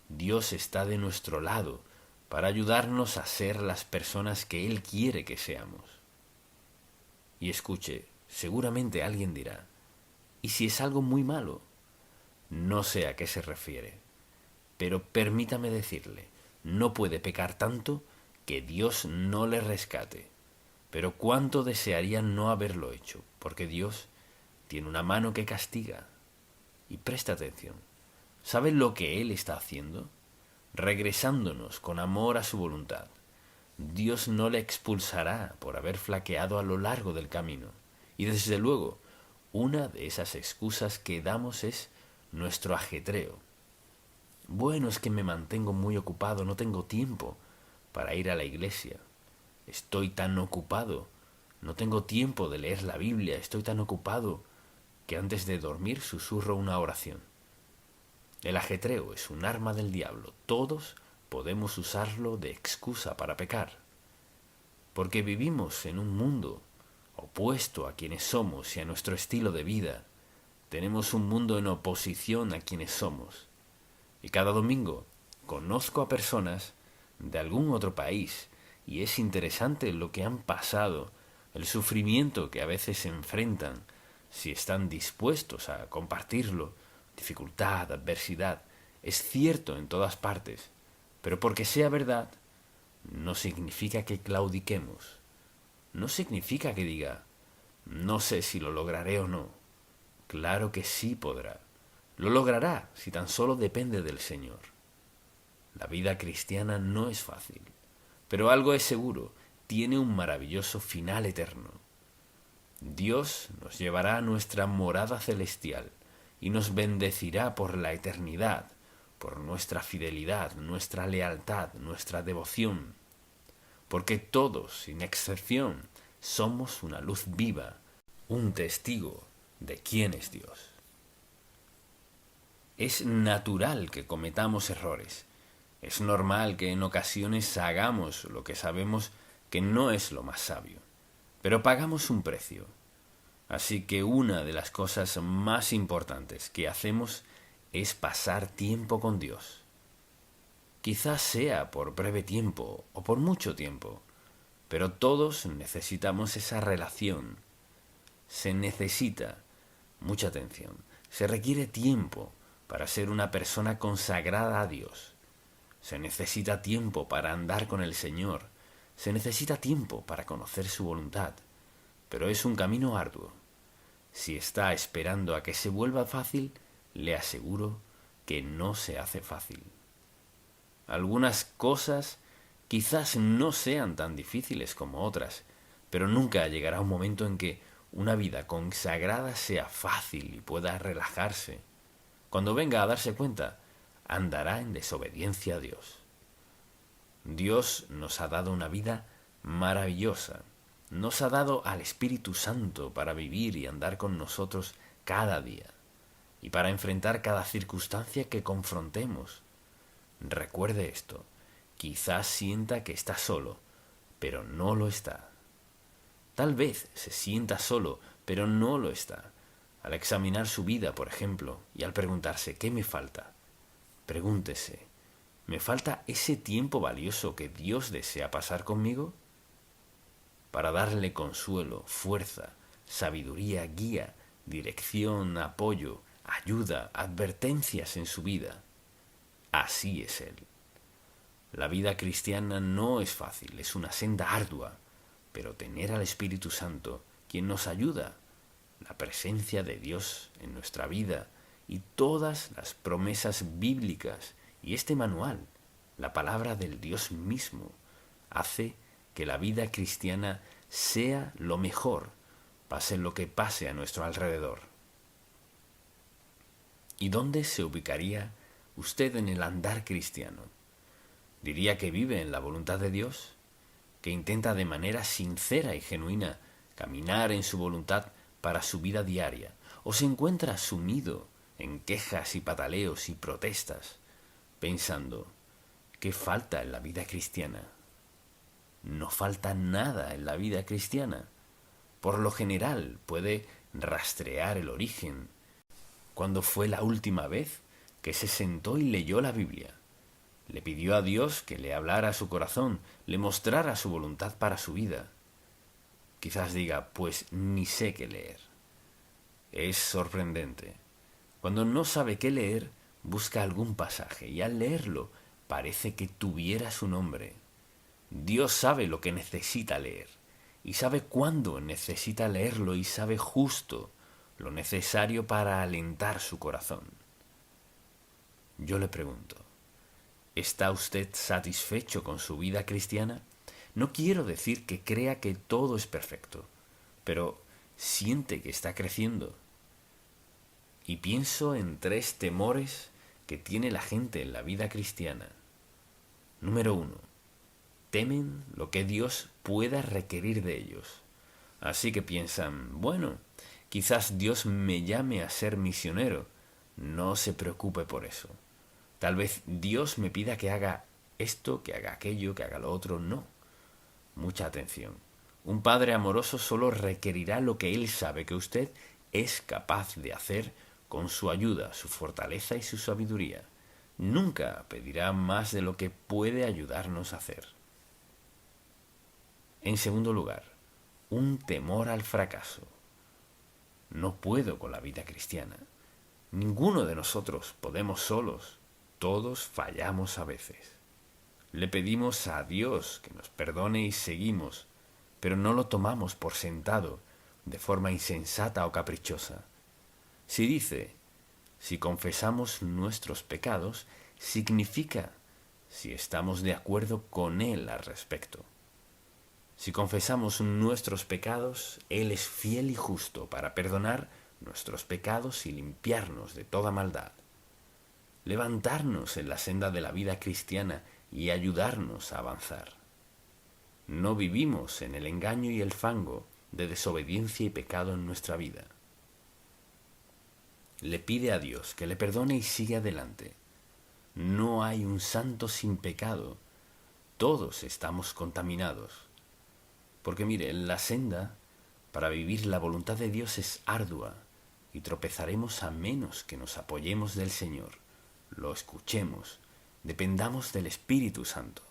Dios está de nuestro lado para ayudarnos a ser las personas que Él quiere que seamos. Y escuche, seguramente alguien dirá, ¿y si es algo muy malo? No sé a qué se refiere, pero permítame decirle, no puede pecar tanto que Dios no le rescate. Pero cuánto desearía no haberlo hecho, porque Dios tiene una mano que castiga. Y presta atención, ¿sabe lo que Él está haciendo? Regresándonos con amor a su voluntad. Dios no le expulsará por haber flaqueado a lo largo del camino. Y desde luego, una de esas excusas que damos es nuestro ajetreo. Bueno, es que me mantengo muy ocupado, no tengo tiempo para ir a la iglesia. Estoy tan ocupado, no tengo tiempo de leer la Biblia, estoy tan ocupado que antes de dormir susurro una oración. El ajetreo es un arma del diablo, todos podemos usarlo de excusa para pecar, porque vivimos en un mundo opuesto a quienes somos y a nuestro estilo de vida. Tenemos un mundo en oposición a quienes somos. Y cada domingo conozco a personas de algún otro país y es interesante lo que han pasado, el sufrimiento que a veces se enfrentan, si están dispuestos a compartirlo, dificultad, adversidad, es cierto en todas partes, pero porque sea verdad, no significa que claudiquemos, no significa que diga, no sé si lo lograré o no. Claro que sí podrá, lo logrará si tan solo depende del Señor. La vida cristiana no es fácil, pero algo es seguro, tiene un maravilloso final eterno. Dios nos llevará a nuestra morada celestial y nos bendecirá por la eternidad, por nuestra fidelidad, nuestra lealtad, nuestra devoción, porque todos, sin excepción, somos una luz viva, un testigo de quién es Dios. Es natural que cometamos errores. Es normal que en ocasiones hagamos lo que sabemos que no es lo más sabio, pero pagamos un precio. Así que una de las cosas más importantes que hacemos es pasar tiempo con Dios. Quizás sea por breve tiempo o por mucho tiempo, pero todos necesitamos esa relación. Se necesita mucha atención, se requiere tiempo para ser una persona consagrada a Dios. Se necesita tiempo para andar con el Señor. Se necesita tiempo para conocer su voluntad, pero es un camino arduo. Si está esperando a que se vuelva fácil, le aseguro que no se hace fácil. Algunas cosas quizás no sean tan difíciles como otras, pero nunca llegará un momento en que una vida consagrada sea fácil y pueda relajarse. Cuando venga a darse cuenta, andará en desobediencia a Dios. Dios nos ha dado una vida maravillosa. Nos ha dado al Espíritu Santo para vivir y andar con nosotros cada día y para enfrentar cada circunstancia que confrontemos. Recuerde esto, quizás sienta que está solo, pero no lo está. Tal vez se sienta solo, pero no lo está. Al examinar su vida, por ejemplo, y al preguntarse ¿qué me falta? Pregúntese, ¿me falta ese tiempo valioso que Dios desea pasar conmigo? Para darle consuelo, fuerza, sabiduría, guía, dirección, apoyo, ayuda, advertencias en su vida. Así es Él. La vida cristiana no es fácil, es una senda ardua, pero tener al Espíritu Santo, quien nos ayuda, la presencia de Dios en nuestra vida y todas las promesas bíblicas y este manual, la palabra del Dios mismo, hace que la vida cristiana sea lo mejor, pase lo que pase a nuestro alrededor. ¿Y dónde se ubicaría usted en el andar cristiano? ¿Diría que vive en la voluntad de Dios? ¿Que intenta de manera sincera y genuina caminar en su voluntad para su vida diaria? ¿O se encuentra sumido en quejas y pataleos y protestas, pensando, ¿qué falta en la vida cristiana? No falta nada en la vida cristiana. Por lo general puede rastrear el origen. ¿Cuándo fue la última vez que se sentó y leyó la Biblia? Le pidió a Dios que le hablara a su corazón, le mostrara su voluntad para su vida. Quizás diga, pues ni sé qué leer. Es sorprendente. Cuando no sabe qué leer, busca algún pasaje y al leerlo parece que tuviera su nombre. Dios sabe lo que necesita leer y sabe cuándo necesita leerlo y sabe justo lo necesario para alentar su corazón. Yo le pregunto, ¿está usted satisfecho con su vida cristiana? No quiero decir que crea que todo es perfecto, pero siente que está creciendo. Y pienso en 3 temores que tiene la gente en la vida cristiana. Número 1. Temen lo que Dios pueda requerir de ellos. Así que piensan, bueno, quizás Dios me llame a ser misionero. No se preocupe por eso. Tal vez Dios me pida que haga esto, que haga aquello, que haga lo otro. No. Mucha atención. Un padre amoroso solo requerirá lo que él sabe que usted es capaz de hacer con su ayuda, su fortaleza y su sabiduría. Nunca pedirá más de lo que puede ayudarnos a hacer. En segundo lugar, un temor al fracaso. No puedo con la vida cristiana. Ninguno de nosotros podemos solos. Todos fallamos a veces. Le pedimos a Dios que nos perdone y seguimos, pero no lo tomamos por sentado de forma insensata o caprichosa. Si dice, si confesamos nuestros pecados, significa si estamos de acuerdo con Él al respecto. Si confesamos nuestros pecados, Él es fiel y justo para perdonar nuestros pecados y limpiarnos de toda maldad, levantarnos en la senda de la vida cristiana y ayudarnos a avanzar. No vivimos en el engaño y el fango de desobediencia y pecado en nuestra vida. Le pide a Dios que le perdone y sigue adelante. No hay un santo sin pecado. Todos estamos contaminados. Porque mire, la senda para vivir la voluntad de Dios es ardua y tropezaremos a menos que nos apoyemos del Señor, lo escuchemos, dependamos del Espíritu Santo.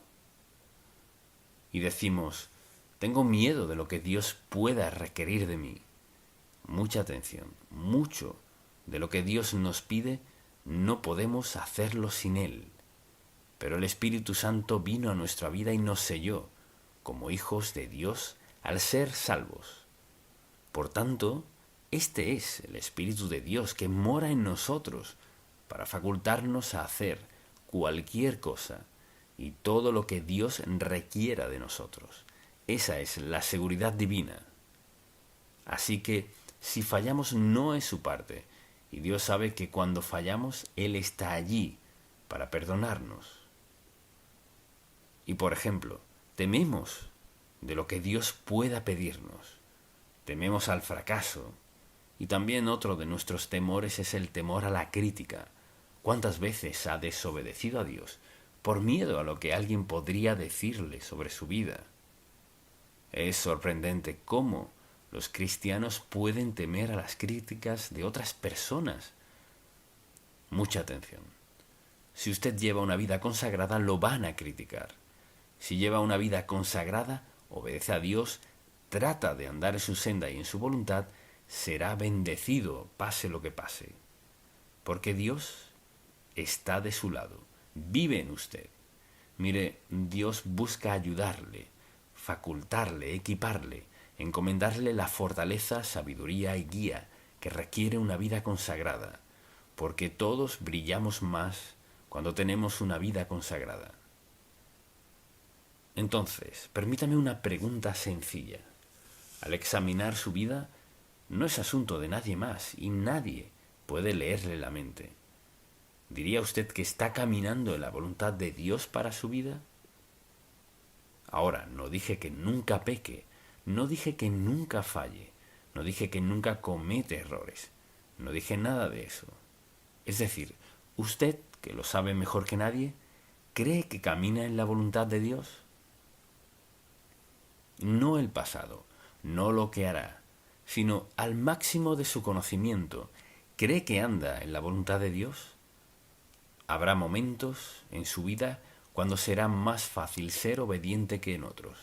Y decimos, tengo miedo de lo que Dios pueda requerir de mí. Mucha atención, mucho de lo que Dios nos pide no podemos hacerlo sin Él. Pero el Espíritu Santo vino a nuestra vida y nos selló, como hijos de Dios al ser salvos. Por tanto, este es el Espíritu de Dios que mora en nosotros para facultarnos a hacer cualquier cosa y todo lo que Dios requiera de nosotros. Esa es la seguridad divina. Así que, si fallamos no es su parte, y Dios sabe que cuando fallamos, Él está allí para perdonarnos. Y por ejemplo, tememos de lo que Dios pueda pedirnos. Tememos al fracaso. Y también otro de nuestros temores es el temor a la crítica. ¿Cuántas veces ha desobedecido a Dios por miedo a lo que alguien podría decirle sobre su vida? Es sorprendente cómo los cristianos pueden temer a las críticas de otras personas. Mucha atención. Si usted lleva una vida consagrada, lo van a criticar. Si lleva una vida consagrada, obedece a Dios, trata de andar en su senda y en su voluntad, será bendecido, pase lo que pase. Porque Dios está de su lado, vive en usted. Mire, Dios busca ayudarle, facultarle, equiparle, encomendarle la fortaleza, sabiduría y guía que requiere una vida consagrada, porque todos brillamos más cuando tenemos una vida consagrada. Entonces, permítame una pregunta sencilla. Al examinar su vida, no es asunto de nadie más y nadie puede leerle la mente. ¿Diría usted que está caminando en la voluntad de Dios para su vida? Ahora, no dije que nunca peque, no dije que nunca falle, no dije que nunca comete errores, no dije nada de eso. Es decir, usted, que lo sabe mejor que nadie, ¿cree que camina en la voluntad de Dios? No el pasado, no lo que hará, sino al máximo de su conocimiento, ¿cree que anda en la voluntad de Dios? Habrá momentos en su vida cuando será más fácil ser obediente que en otros.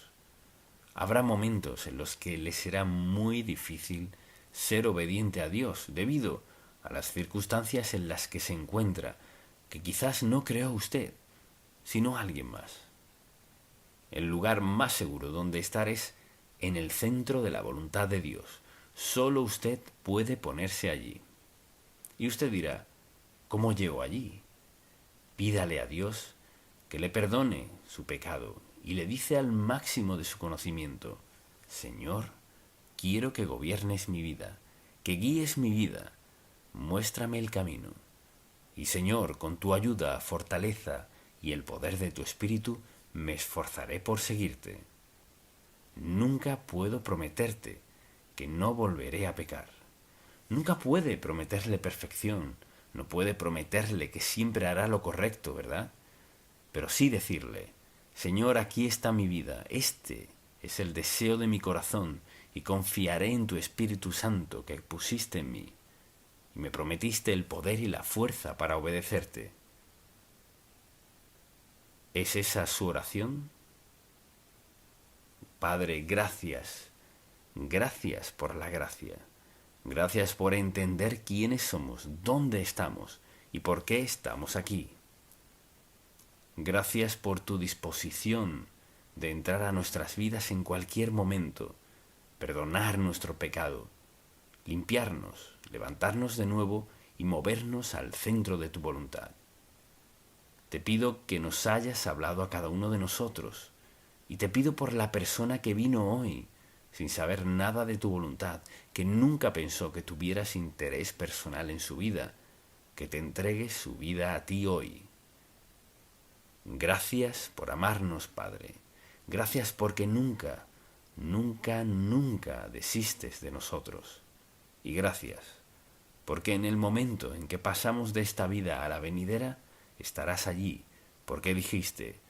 Habrá momentos en los que le será muy difícil ser obediente a Dios debido a las circunstancias en las que se encuentra, que quizás no creó usted, sino alguien más. El lugar más seguro donde estar es en el centro de la voluntad de Dios. Solo usted puede ponerse allí. Y usted dirá, ¿cómo llego allí? Pídale a Dios que le perdone su pecado y le dice al máximo de su conocimiento, Señor, quiero que gobiernes mi vida, que guíes mi vida, muéstrame el camino. Y Señor, con tu ayuda, fortaleza y el poder de tu Espíritu, me esforzaré por seguirte. Nunca puedo prometerte que no volveré a pecar. Nunca puede prometerle perfección, no puede prometerle que siempre hará lo correcto, ¿verdad? Pero sí decirle, Señor, aquí está mi vida, este es el deseo de mi corazón, y confiaré en tu Espíritu Santo que pusiste en mí, y me prometiste el poder y la fuerza para obedecerte. ¿Es esa su oración? Padre, gracias, gracias por la gracia. Gracias por entender quiénes somos, dónde estamos y por qué estamos aquí. Gracias por tu disposición de entrar a nuestras vidas en cualquier momento, perdonar nuestro pecado, limpiarnos, levantarnos de nuevo y movernos al centro de tu voluntad. Te pido que nos hayas hablado a cada uno de nosotros y te pido por la persona que vino hoy sin saber nada de tu voluntad, que nunca pensó que tuvieras interés personal en su vida, que te entregue su vida a ti hoy. Gracias por amarnos, Padre. Gracias porque nunca, nunca, nunca desistes de nosotros. Y gracias porque en el momento en que pasamos de esta vida a la venidera, estarás allí, porque dijiste,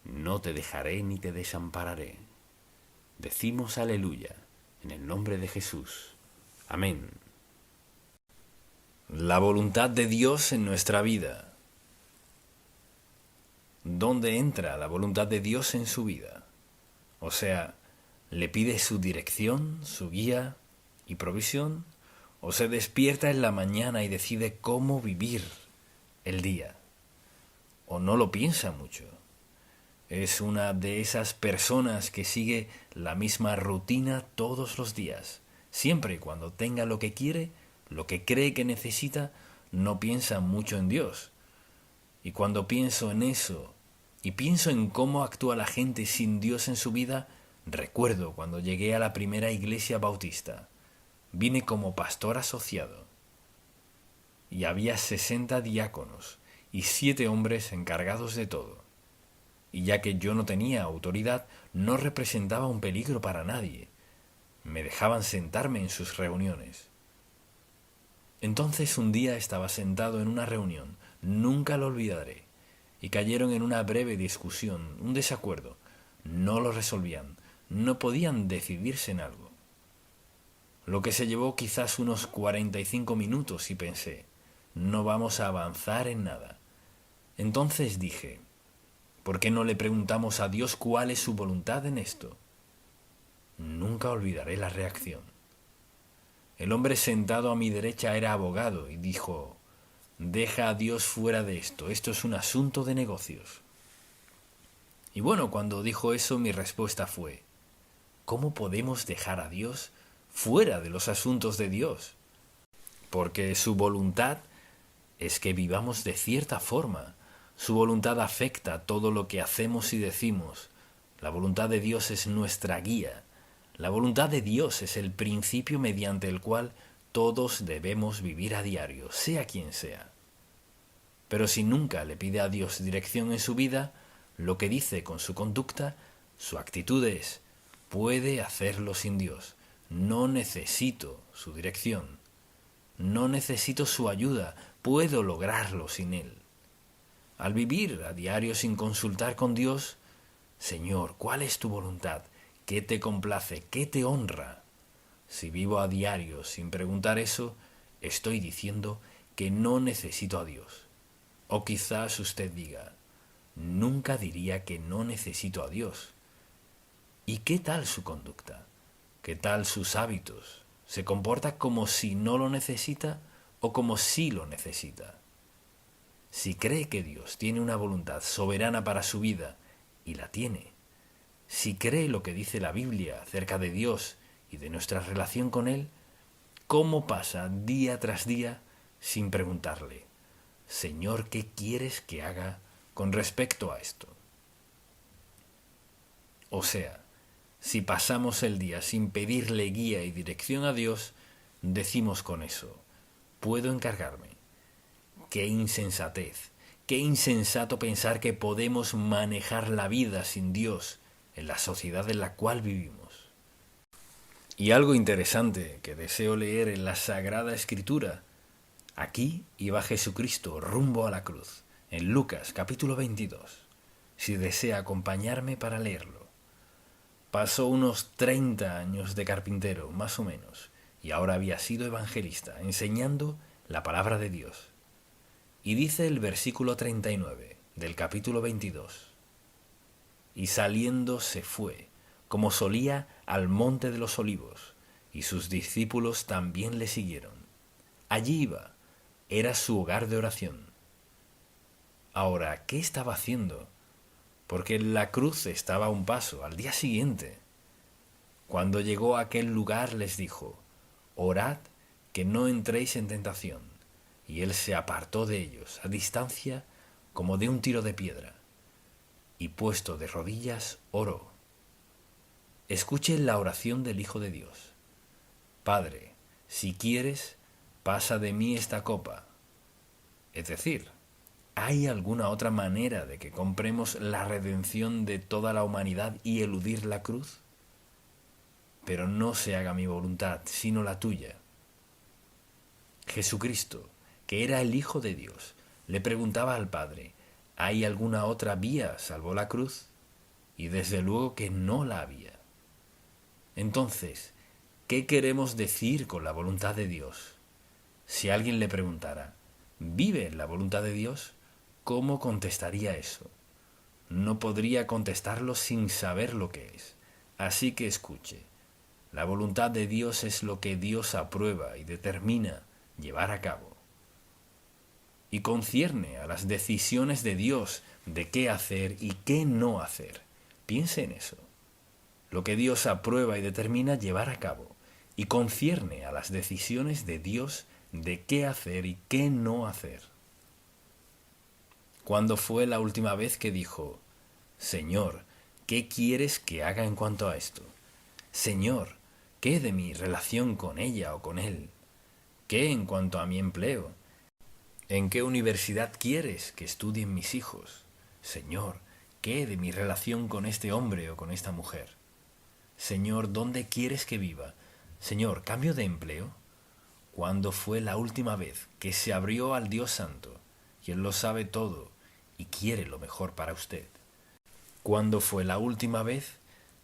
no te dejaré ni te desampararé. Decimos aleluya, en el nombre de Jesús. Amén. La voluntad de Dios en nuestra vida. ¿Dónde entra la voluntad de Dios en su vida? O sea, ¿le pide su dirección, su guía y provisión? ¿O se despierta en la mañana y decide cómo vivir el día? ¿O no lo piensa mucho? Es una de esas personas que sigue la misma rutina todos los días. Siempre y cuando tenga lo que quiere, lo que cree que necesita, no piensa mucho en Dios. Y cuando pienso en eso y pienso en cómo actúa la gente sin Dios en su vida, recuerdo cuando llegué a la primera iglesia bautista. Vine como pastor asociado y había 60 diáconos y 7 hombres encargados de todo. Y ya que yo no tenía autoridad, no representaba un peligro para nadie. Me dejaban sentarme en sus reuniones. Entonces un día estaba sentado en una reunión, nunca lo olvidaré, y cayeron en una breve discusión, un desacuerdo. No lo resolvían, no podían decidirse en algo. Lo que se llevó quizás unos 45 minutos y pensé, no vamos a avanzar en nada. Entonces dije, ¿por qué no le preguntamos a Dios cuál es su voluntad en esto? Nunca olvidaré la reacción. El hombre sentado a mi derecha era abogado y dijo, deja a Dios fuera de esto, esto es un asunto de negocios. Y bueno, cuando dijo eso mi respuesta fue, ¿cómo podemos dejar a Dios fuera de los asuntos de Dios? Porque su voluntad es que vivamos de cierta forma. Su voluntad afecta todo lo que hacemos y decimos. La voluntad de Dios es nuestra guía. La voluntad de Dios es el principio mediante el cual todos debemos vivir a diario, sea quien sea. Pero si nunca le pide a Dios dirección en su vida, lo que dice con su conducta, su actitud es, puede hacerlo sin Dios. No necesito su dirección. No necesito su ayuda. Puedo lograrlo sin Él. Al vivir a diario sin consultar con Dios, Señor, ¿cuál es tu voluntad? ¿Qué te complace? ¿Qué te honra? Si vivo a diario sin preguntar eso, estoy diciendo que no necesito a Dios. O quizás usted diga, nunca diría que no necesito a Dios. ¿Y qué tal su conducta? ¿Qué tal sus hábitos? ¿Se comporta como si no lo necesita o como si lo necesita? Si cree que Dios tiene una voluntad soberana para su vida, y la tiene, si cree lo que dice la Biblia acerca de Dios y de nuestra relación con Él, ¿cómo pasa día tras día sin preguntarle, Señor, ¿qué quieres que haga con respecto a esto? O sea, si pasamos el día sin pedirle guía y dirección a Dios, decimos con eso, puedo encargarme. ¡Qué insensatez! ¡Qué insensato pensar que podemos manejar la vida sin Dios en la sociedad en la cual vivimos! Y algo interesante que deseo leer en la Sagrada Escritura. Aquí iba Jesucristo rumbo a la cruz, en Lucas capítulo 22, si desea acompañarme para leerlo. Pasó unos 30 años de carpintero, más o menos, y ahora había sido evangelista, enseñando la palabra de Dios. Y dice el versículo 39 del capítulo 22, y saliendo se fue, como solía, al monte de los olivos, y sus discípulos también le siguieron. Allí iba, era su hogar de oración. Ahora, ¿qué estaba haciendo? Porque la cruz estaba a un paso, al día siguiente. Cuando llegó a aquel lugar les dijo, orad que no entréis en tentación. Y él se apartó de ellos, a distancia como de un tiro de piedra, y puesto de rodillas, oró. Escuchen la oración del Hijo de Dios. Padre, si quieres, pasa de mí esta copa. Es decir, ¿hay alguna otra manera de que compremos la redención de toda la humanidad y eludir la cruz? Pero no se haga mi voluntad, sino la tuya. Jesucristo, que era el Hijo de Dios, le preguntaba al Padre, ¿hay alguna otra vía salvo la cruz? Y desde luego que no la había. Entonces, ¿qué queremos decir con la voluntad de Dios? Si alguien le preguntara, ¿vive la voluntad de Dios? ¿Cómo contestaría eso? No podría contestarlo sin saber lo que es. Así que escuche. La voluntad de Dios es lo que Dios aprueba y determina llevar a cabo. Y concierne a las decisiones de Dios de qué hacer y qué no hacer. Piense en eso. Lo que Dios aprueba y determina llevar a cabo, y concierne a las decisiones de Dios de qué hacer y qué no hacer. ¿Cuándo fue la última vez que dijo, Señor, ¿qué quieres que haga en cuanto a esto? Señor, ¿qué de mi relación con ella o con él? ¿Qué en cuanto a mi empleo? ¿En qué universidad quieres que estudien mis hijos? Señor, ¿qué de mi relación con este hombre o con esta mujer? Señor, ¿dónde quieres que viva? Señor, ¿cambio de empleo? ¿Cuándo fue la última vez que se abrió al Dios Santo, quien lo sabe todo y quiere lo mejor para usted? ¿Cuándo fue la última vez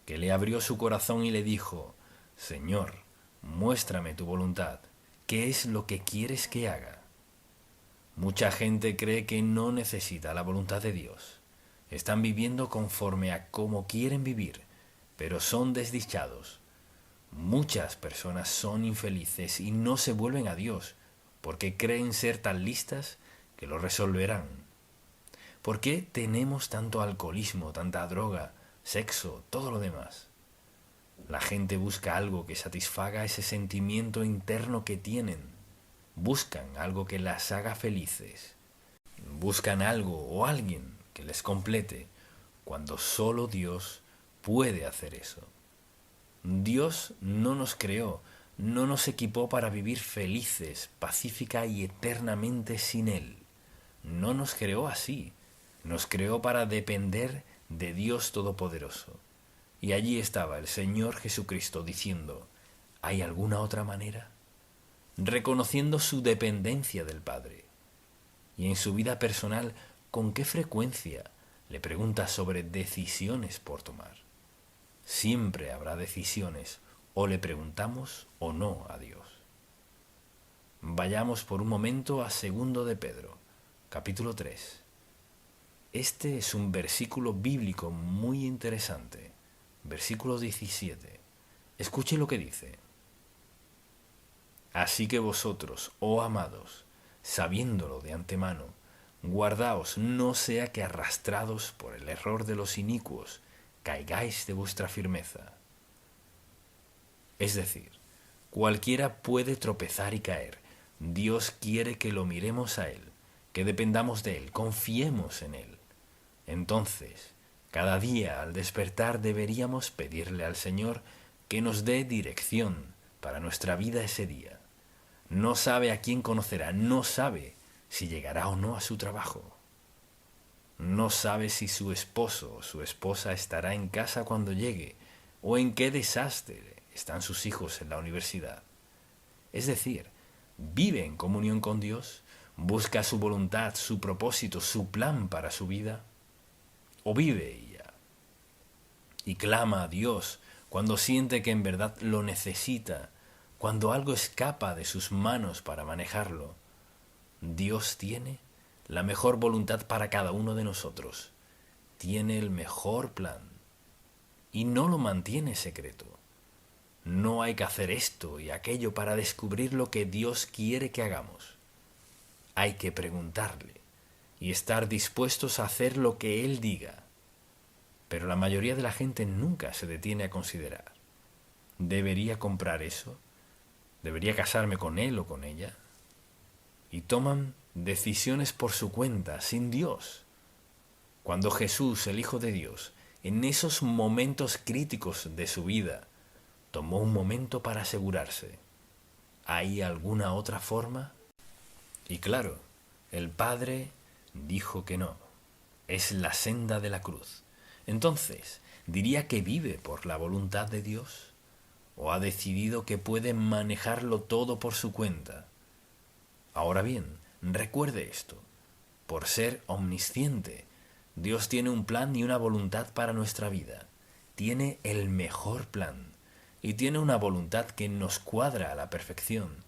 que le abrió su corazón y le dijo, Señor, muéstrame tu voluntad, ¿qué es lo que quieres que haga? Mucha gente cree que no necesita la voluntad de Dios. Están viviendo conforme a cómo quieren vivir, pero son desdichados. Muchas personas son infelices y no se vuelven a Dios porque creen ser tan listas que lo resolverán. ¿Por qué tenemos tanto alcoholismo, tanta droga, sexo, todo lo demás? La gente busca algo que satisfaga ese sentimiento interno que tienen. Buscan algo que las haga felices. Buscan algo o alguien que les complete, cuando solo Dios puede hacer eso. Dios no nos creó, no nos equipó para vivir felices, pacífica y eternamente sin Él. No nos creó así. Nos creó para depender de Dios Todopoderoso. Y allí estaba el Señor Jesucristo diciendo, ¿hay alguna otra manera? Reconociendo su dependencia del Padre. Y en su vida personal, ¿con qué frecuencia le pregunta sobre decisiones por tomar? Siempre habrá decisiones, o le preguntamos o no a Dios. Vayamos por un momento a 2 de Pedro, capítulo 3. Este es un versículo bíblico muy interesante. Versículo 17. Escuche lo que dice. Así que vosotros, oh amados, sabiéndolo de antemano, guardaos no sea que arrastrados por el error de los inicuos, caigáis de vuestra firmeza. Es decir, cualquiera puede tropezar y caer. Dios quiere que lo miremos a Él, que dependamos de Él, confiemos en Él. Entonces, cada día al despertar deberíamos pedirle al Señor que nos dé dirección para nuestra vida ese día. No sabe a quién conocerá, no sabe si llegará o no a su trabajo. No sabe si su esposo o su esposa estará en casa cuando llegue, o en qué desastre están sus hijos en la universidad. Es decir, vive en comunión con Dios, busca su voluntad, su propósito, su plan para su vida, o vive ella y clama a Dios cuando siente que en verdad lo necesita, cuando algo escapa de sus manos para manejarlo. Dios tiene la mejor voluntad para cada uno de nosotros, tiene el mejor plan y no lo mantiene secreto. No hay que hacer esto y aquello para descubrir lo que Dios quiere que hagamos. Hay que preguntarle y estar dispuestos a hacer lo que Él diga. Pero la mayoría de la gente nunca se detiene a considerar, ¿debería comprar eso? ¿Debería casarme con él o con ella? Y toman decisiones por su cuenta, sin Dios. Cuando Jesús, el Hijo de Dios, en esos momentos críticos de su vida, tomó un momento para asegurarse, ¿hay alguna otra forma? Y claro, el Padre dijo que no, es la senda de la cruz. Entonces, ¿diría que vive por la voluntad de Dios? ¿O ha decidido que puede manejarlo todo por su cuenta? Ahora bien, recuerde esto. Por ser omnisciente, Dios tiene un plan y una voluntad para nuestra vida. Tiene el mejor plan. Y tiene una voluntad que nos cuadra a la perfección.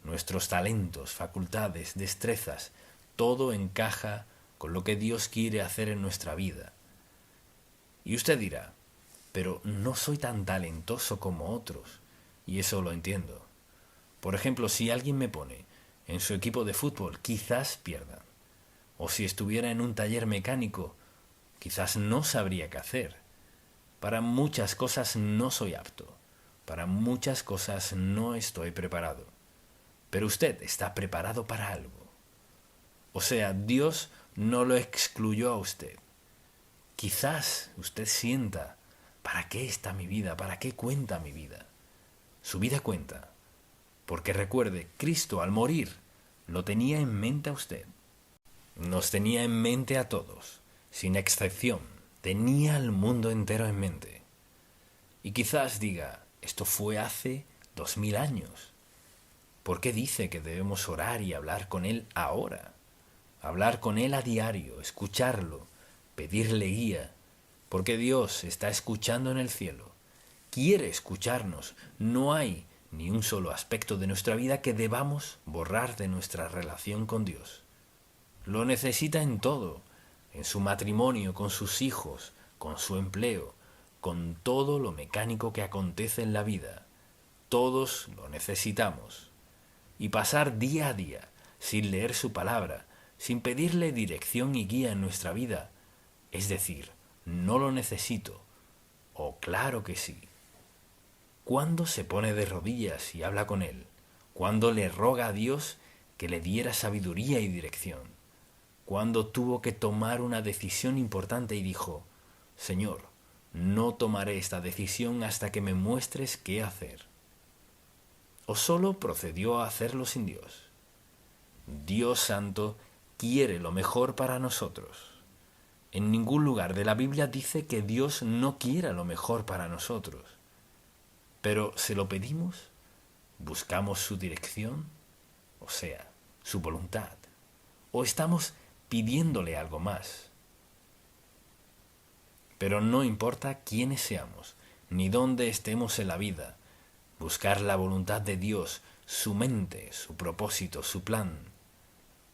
Nuestros talentos, facultades, destrezas, todo encaja con lo que Dios quiere hacer en nuestra vida. Y usted dirá, pero no soy tan talentoso como otros, y eso lo entiendo. Por ejemplo, si alguien me pone en su equipo de fútbol, quizás pierdan, O si estuviera en un taller mecánico, quizás no sabría qué hacer. Para muchas cosas no soy apto. Para muchas cosas no estoy preparado. Pero usted está preparado para algo. O sea, Dios no lo excluyó a usted. Quizás usted sienta, ¿para qué está mi vida? ¿Para qué cuenta mi vida? Su vida cuenta. Porque recuerde, Cristo al morir lo tenía en mente a usted. Nos tenía en mente a todos, sin excepción. Tenía al mundo entero en mente. Y quizás diga, esto fue hace 2000 años. ¿Por qué dice que debemos orar y hablar con Él ahora? Hablar con Él a diario, escucharlo, pedirle guía, porque Dios está escuchando en el cielo. Quiere escucharnos. No hay ni un solo aspecto de nuestra vida que debamos borrar de nuestra relación con Dios. Lo necesita en todo, en su matrimonio, con sus hijos, con su empleo, con todo lo mecánico que acontece en la vida. Todos lo necesitamos. Y pasar día a día, sin leer su palabra, sin pedirle dirección y guía en nuestra vida, es decir, no lo necesito, o claro que sí. ¿Cuándo se pone de rodillas y habla con Él? ¿Cuándo le roga a Dios que le diera sabiduría y dirección? ¿Cuándo tuvo que tomar una decisión importante y dijo, Señor, no tomaré esta decisión hasta que me muestres qué hacer? ¿O solo procedió a hacerlo sin Dios? Dios Santo quiere lo mejor para nosotros. En ningún lugar de la Biblia dice que Dios no quiera lo mejor para nosotros. Pero ¿se lo pedimos? ¿Buscamos su dirección? O sea, su voluntad. ¿O estamos pidiéndole algo más? Pero no importa quiénes seamos, ni dónde estemos en la vida, buscar la voluntad de Dios, su mente, su propósito, su plan.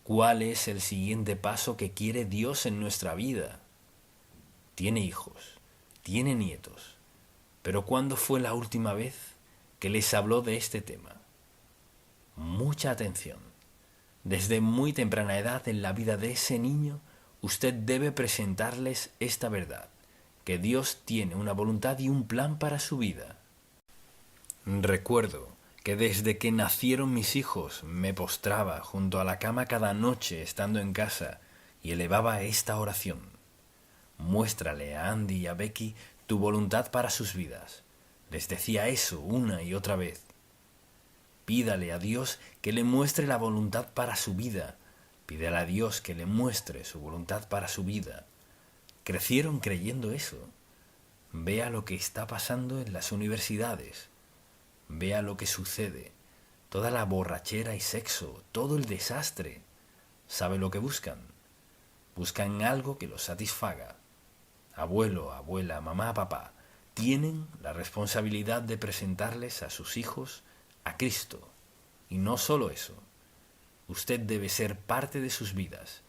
¿Cuál es el siguiente paso que quiere Dios en nuestra vida? Tiene hijos, tiene nietos. Pero ¿cuándo fue la última vez que les habló de este tema? Mucha atención. Desde muy temprana edad en la vida de ese niño, usted debe presentarles esta verdad, que Dios tiene una voluntad y un plan para su vida. Recuerdo que desde que nacieron mis hijos me postraba junto a la cama cada noche estando en casa y elevaba esta oración. Muéstrale a Andy y a Becky tu voluntad para sus vidas. Les decía eso una y otra vez. Pídale a Dios que le muestre la voluntad para su vida. Pídale a Dios que le muestre su voluntad para su vida. Crecieron creyendo eso. Vea lo que está pasando en las universidades. Vea lo que sucede. Toda la borrachera y sexo, todo el desastre. ¿Sabe lo que buscan? Buscan algo que los satisfaga. Abuelo, abuela, mamá, papá, tienen la responsabilidad de presentarles a sus hijos a Cristo. Y no solo eso. Usted debe ser parte de sus vidas.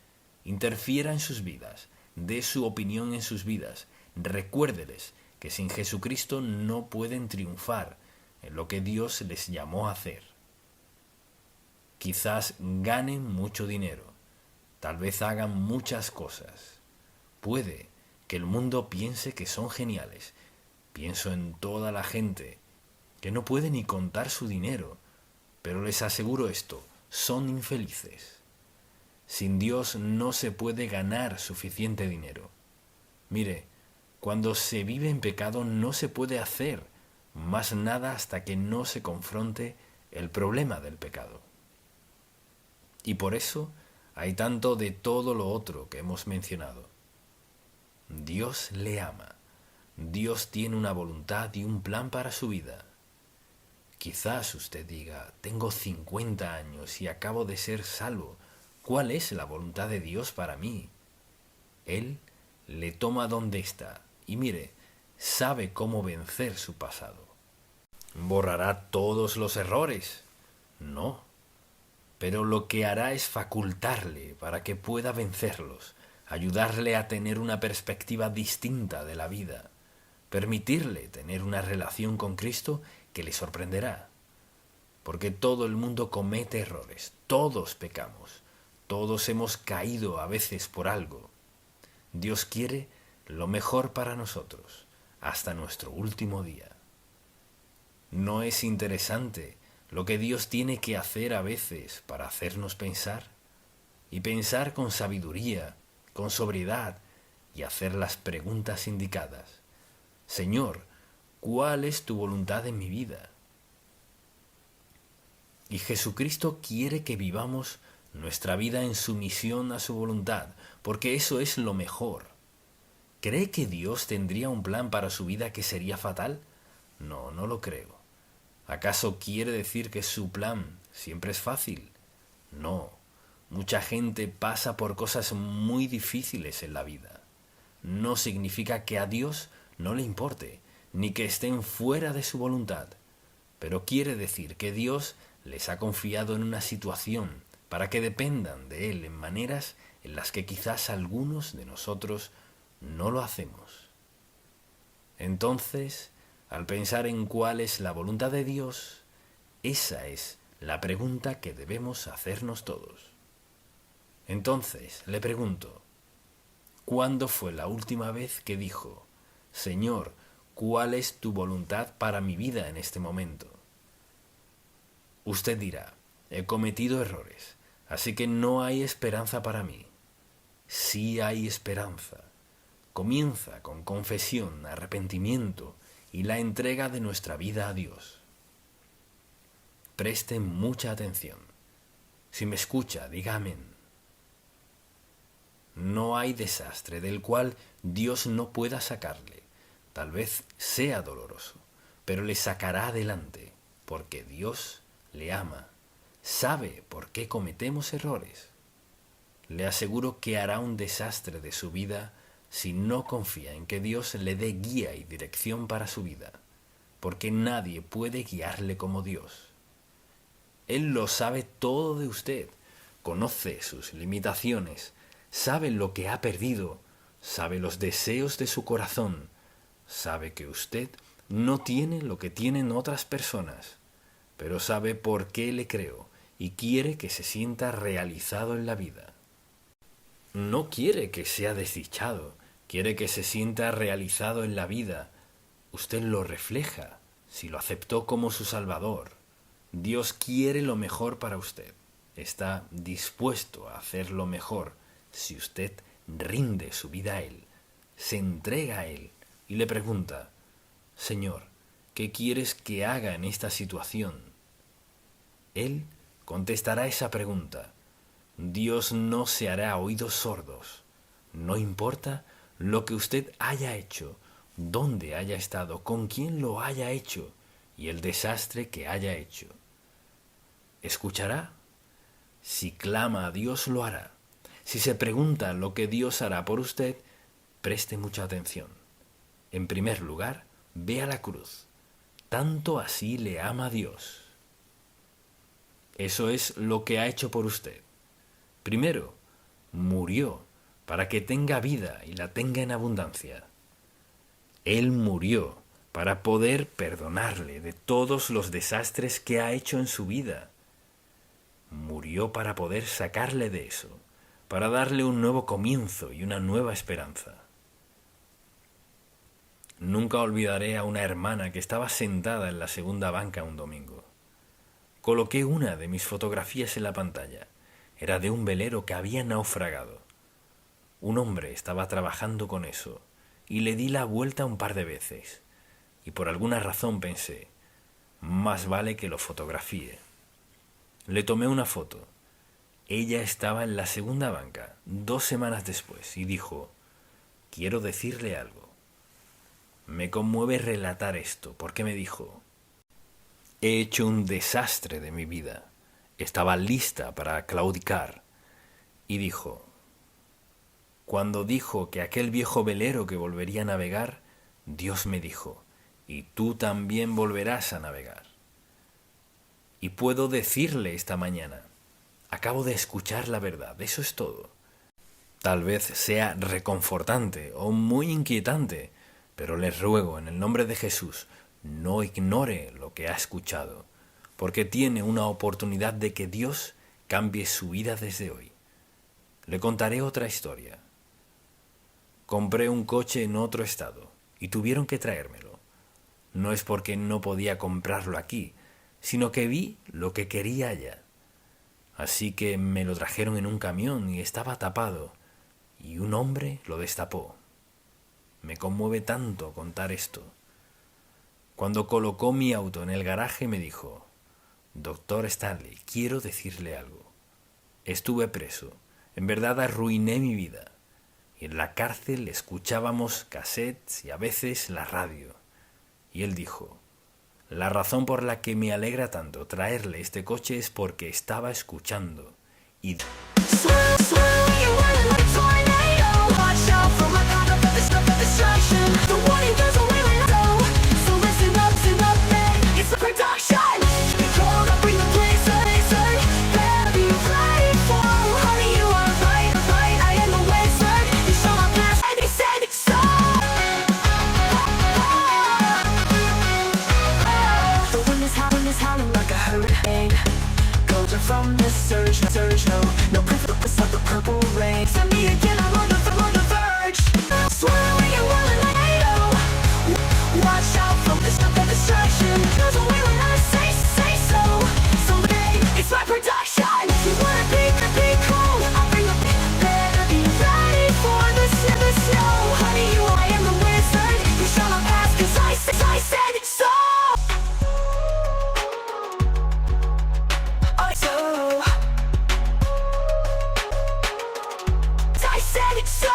Interfiera en sus vidas. Dé su opinión en sus vidas. Recuérdeles que sin Jesucristo no pueden triunfar en lo que Dios les llamó a hacer. Quizás ganen mucho dinero. Tal vez hagan muchas cosas. Puede que el mundo piense que son geniales. Pienso en toda la gente que no puede ni contar su dinero, pero les aseguro esto, son infelices. Sin Dios no se puede ganar suficiente dinero. Mire, cuando se vive en pecado no se puede hacer más nada hasta que no se confronte el problema del pecado. Y por eso hay tanto de todo lo otro que hemos mencionado. Dios le ama. Dios tiene una voluntad y un plan para su vida. Quizás usted diga, tengo 50 años y acabo de ser salvo. ¿Cuál es la voluntad de Dios para mí? Él le toma donde está y mire, sabe cómo vencer su pasado. ¿Borrará todos los errores? No. Pero lo que hará es facultarle para que pueda vencerlos, ayudarle a tener una perspectiva distinta de la vida, permitirle tener una relación con Cristo que le sorprenderá. Porque todo el mundo comete errores, todos pecamos, Todos hemos caído a veces por algo. Dios quiere lo mejor para nosotros, hasta nuestro último día. ¿No es interesante lo que Dios tiene que hacer a veces para hacernos pensar? Y pensar con sabiduría, con sobriedad, y hacer las preguntas indicadas. Señor, ¿cuál es tu voluntad en mi vida? Y Jesucristo quiere que vivamos nuestra vida en sumisión a su voluntad, porque eso es lo mejor. ¿Cree que Dios tendría un plan para su vida que sería fatal? No, no lo creo. ¿Acaso quiere decir que su plan siempre es fácil? No. Mucha gente pasa por cosas muy difíciles en la vida. No significa que a Dios no le importe, ni que estén fuera de su voluntad, pero quiere decir que Dios les ha confiado en una situación para que dependan de Él en maneras en las que quizás algunos de nosotros no lo hacemos. Entonces, al pensar en cuál es la voluntad de Dios, esa es la pregunta que debemos hacernos todos. Entonces, le pregunto, ¿cuándo fue la última vez que dijo, Señor, ¿cuál es tu voluntad para mi vida en este momento? Usted dirá, he cometido errores, así que no hay esperanza para mí. Sí hay esperanza. Comienza con confesión, arrepentimiento y la entrega de nuestra vida a Dios. Preste mucha atención. Si me escucha, diga amén. No hay desastre del cual Dios no pueda sacarle. Tal vez sea doloroso, pero le sacará adelante, porque Dios le ama, sabe por qué cometemos errores. Le aseguro que hará un desastre de su vida si no confía en que Dios le dé guía y dirección para su vida, porque nadie puede guiarle como Dios. Él lo sabe todo de usted, conoce sus limitaciones, sabe lo que ha perdido, sabe los deseos de su corazón, sabe que usted no tiene lo que tienen otras personas, pero sabe por qué le creó y quiere que se sienta realizado en la vida. No quiere que sea desdichado, quiere que se sienta realizado en la vida. Usted lo refleja si lo aceptó como su Salvador. Dios quiere lo mejor para usted. Está dispuesto a hacer lo mejor si usted rinde su vida a Él, se entrega a Él y le pregunta, Señor, ¿qué quieres que haga en esta situación? Él contestará esa pregunta. Dios no se hará oídos sordos. No importa lo que usted haya hecho, dónde haya estado, con quién lo haya hecho y el desastre que haya hecho. ¿Escuchará? Si clama a Dios, lo hará. Si se pregunta lo que Dios hará por usted, preste mucha atención. En primer lugar, vea la cruz. Tanto así le ama a Dios. Eso es lo que ha hecho por usted. Primero, murió para que tenga vida y la tenga en abundancia. Él murió para poder perdonarle de todos los desastres que ha hecho en su vida. Murió para poder sacarle de eso, para darle un nuevo comienzo y una nueva esperanza. Nunca olvidaré a una hermana que estaba sentada en la segunda banca un domingo. Coloqué una de mis fotografías en la pantalla. Era de un velero que había naufragado. Un hombre estaba trabajando con eso y le di la vuelta un par de veces. Y por alguna razón pensé, más vale que lo fotografíe. Le tomé una foto. Ella estaba en la segunda banca 2 semanas después y dijo, quiero decirle algo. Me conmueve relatar esto porque me dijo, he hecho un desastre de mi vida. Estaba lista para claudicar. Y dijo, cuando dijo que aquel viejo velero que volvería a navegar, Dios me dijo, y tú también volverás a navegar. Y puedo decirle esta mañana, acabo de escuchar la verdad, eso es todo. Tal vez sea reconfortante o muy inquietante, pero les ruego en el nombre de Jesús, no ignore lo que ha escuchado, porque tiene una oportunidad de que Dios cambie su vida desde hoy. Le contaré otra historia. Compré un coche en otro estado y tuvieron que traérmelo. No es porque no podía comprarlo aquí, sino que vi lo que quería allá. Así que me lo trajeron en un camión y estaba tapado, y un hombre lo destapó. Me conmueve tanto contar esto. Cuando colocó mi auto en el garaje me dijo: «Doctor Stanley, quiero decirle algo. Estuve preso, en verdad arruiné mi vida. Y en la cárcel escuchábamos cassettes y a veces la radio». Y él dijo: «La razón por la que me alegra tanto traerle este coche es porque estaba escuchando». Y from this surge, no purpose of the purple rain. Send me again, I'm on the verge. Swirling and whirling like Halo. Watch out from this stuff of destruction. Goes away when I say so. Someday, it's my production. You wanna be cool? I'll bring a bit better. Be ready for the snow. Honey, I am the wizard. You shall not pass, cause I said it so. I said it so.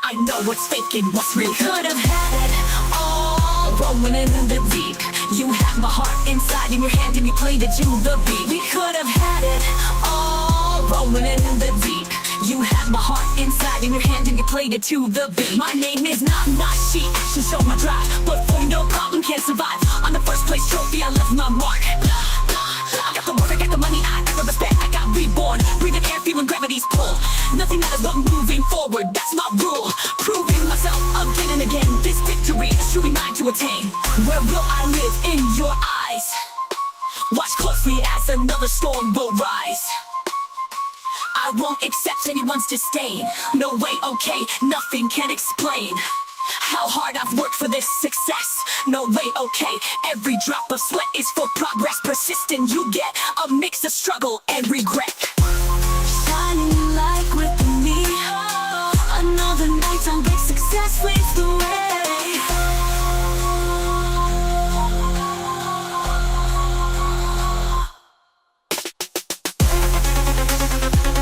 I know what's fake and what's real. Could have had it all, rolling in the deep. You had my heart inside in your hand and you played it to the beat. We could have had it all rolling in the deep. You had my heart inside in your hand and you played it to the beat. My name is not Nashi, action show my drive, but for no problem can't survive. On the first place trophy I left my mark. I got the work, I got the money, I got the respect, I got reborn. Breathing air, feeling gravity's pull. Nothing matters but moving forward, that's my rule. Proving myself again and again. This victory is truly mine to attain. Where will I live? In your eyes. Watch closely as another storm will rise. I won't accept anyone's disdain. No way, okay, nothing can explain how hard I've worked for this success. No way, okay, every drop of sweat is for progress. Persistent, you get a mix of struggle and regret.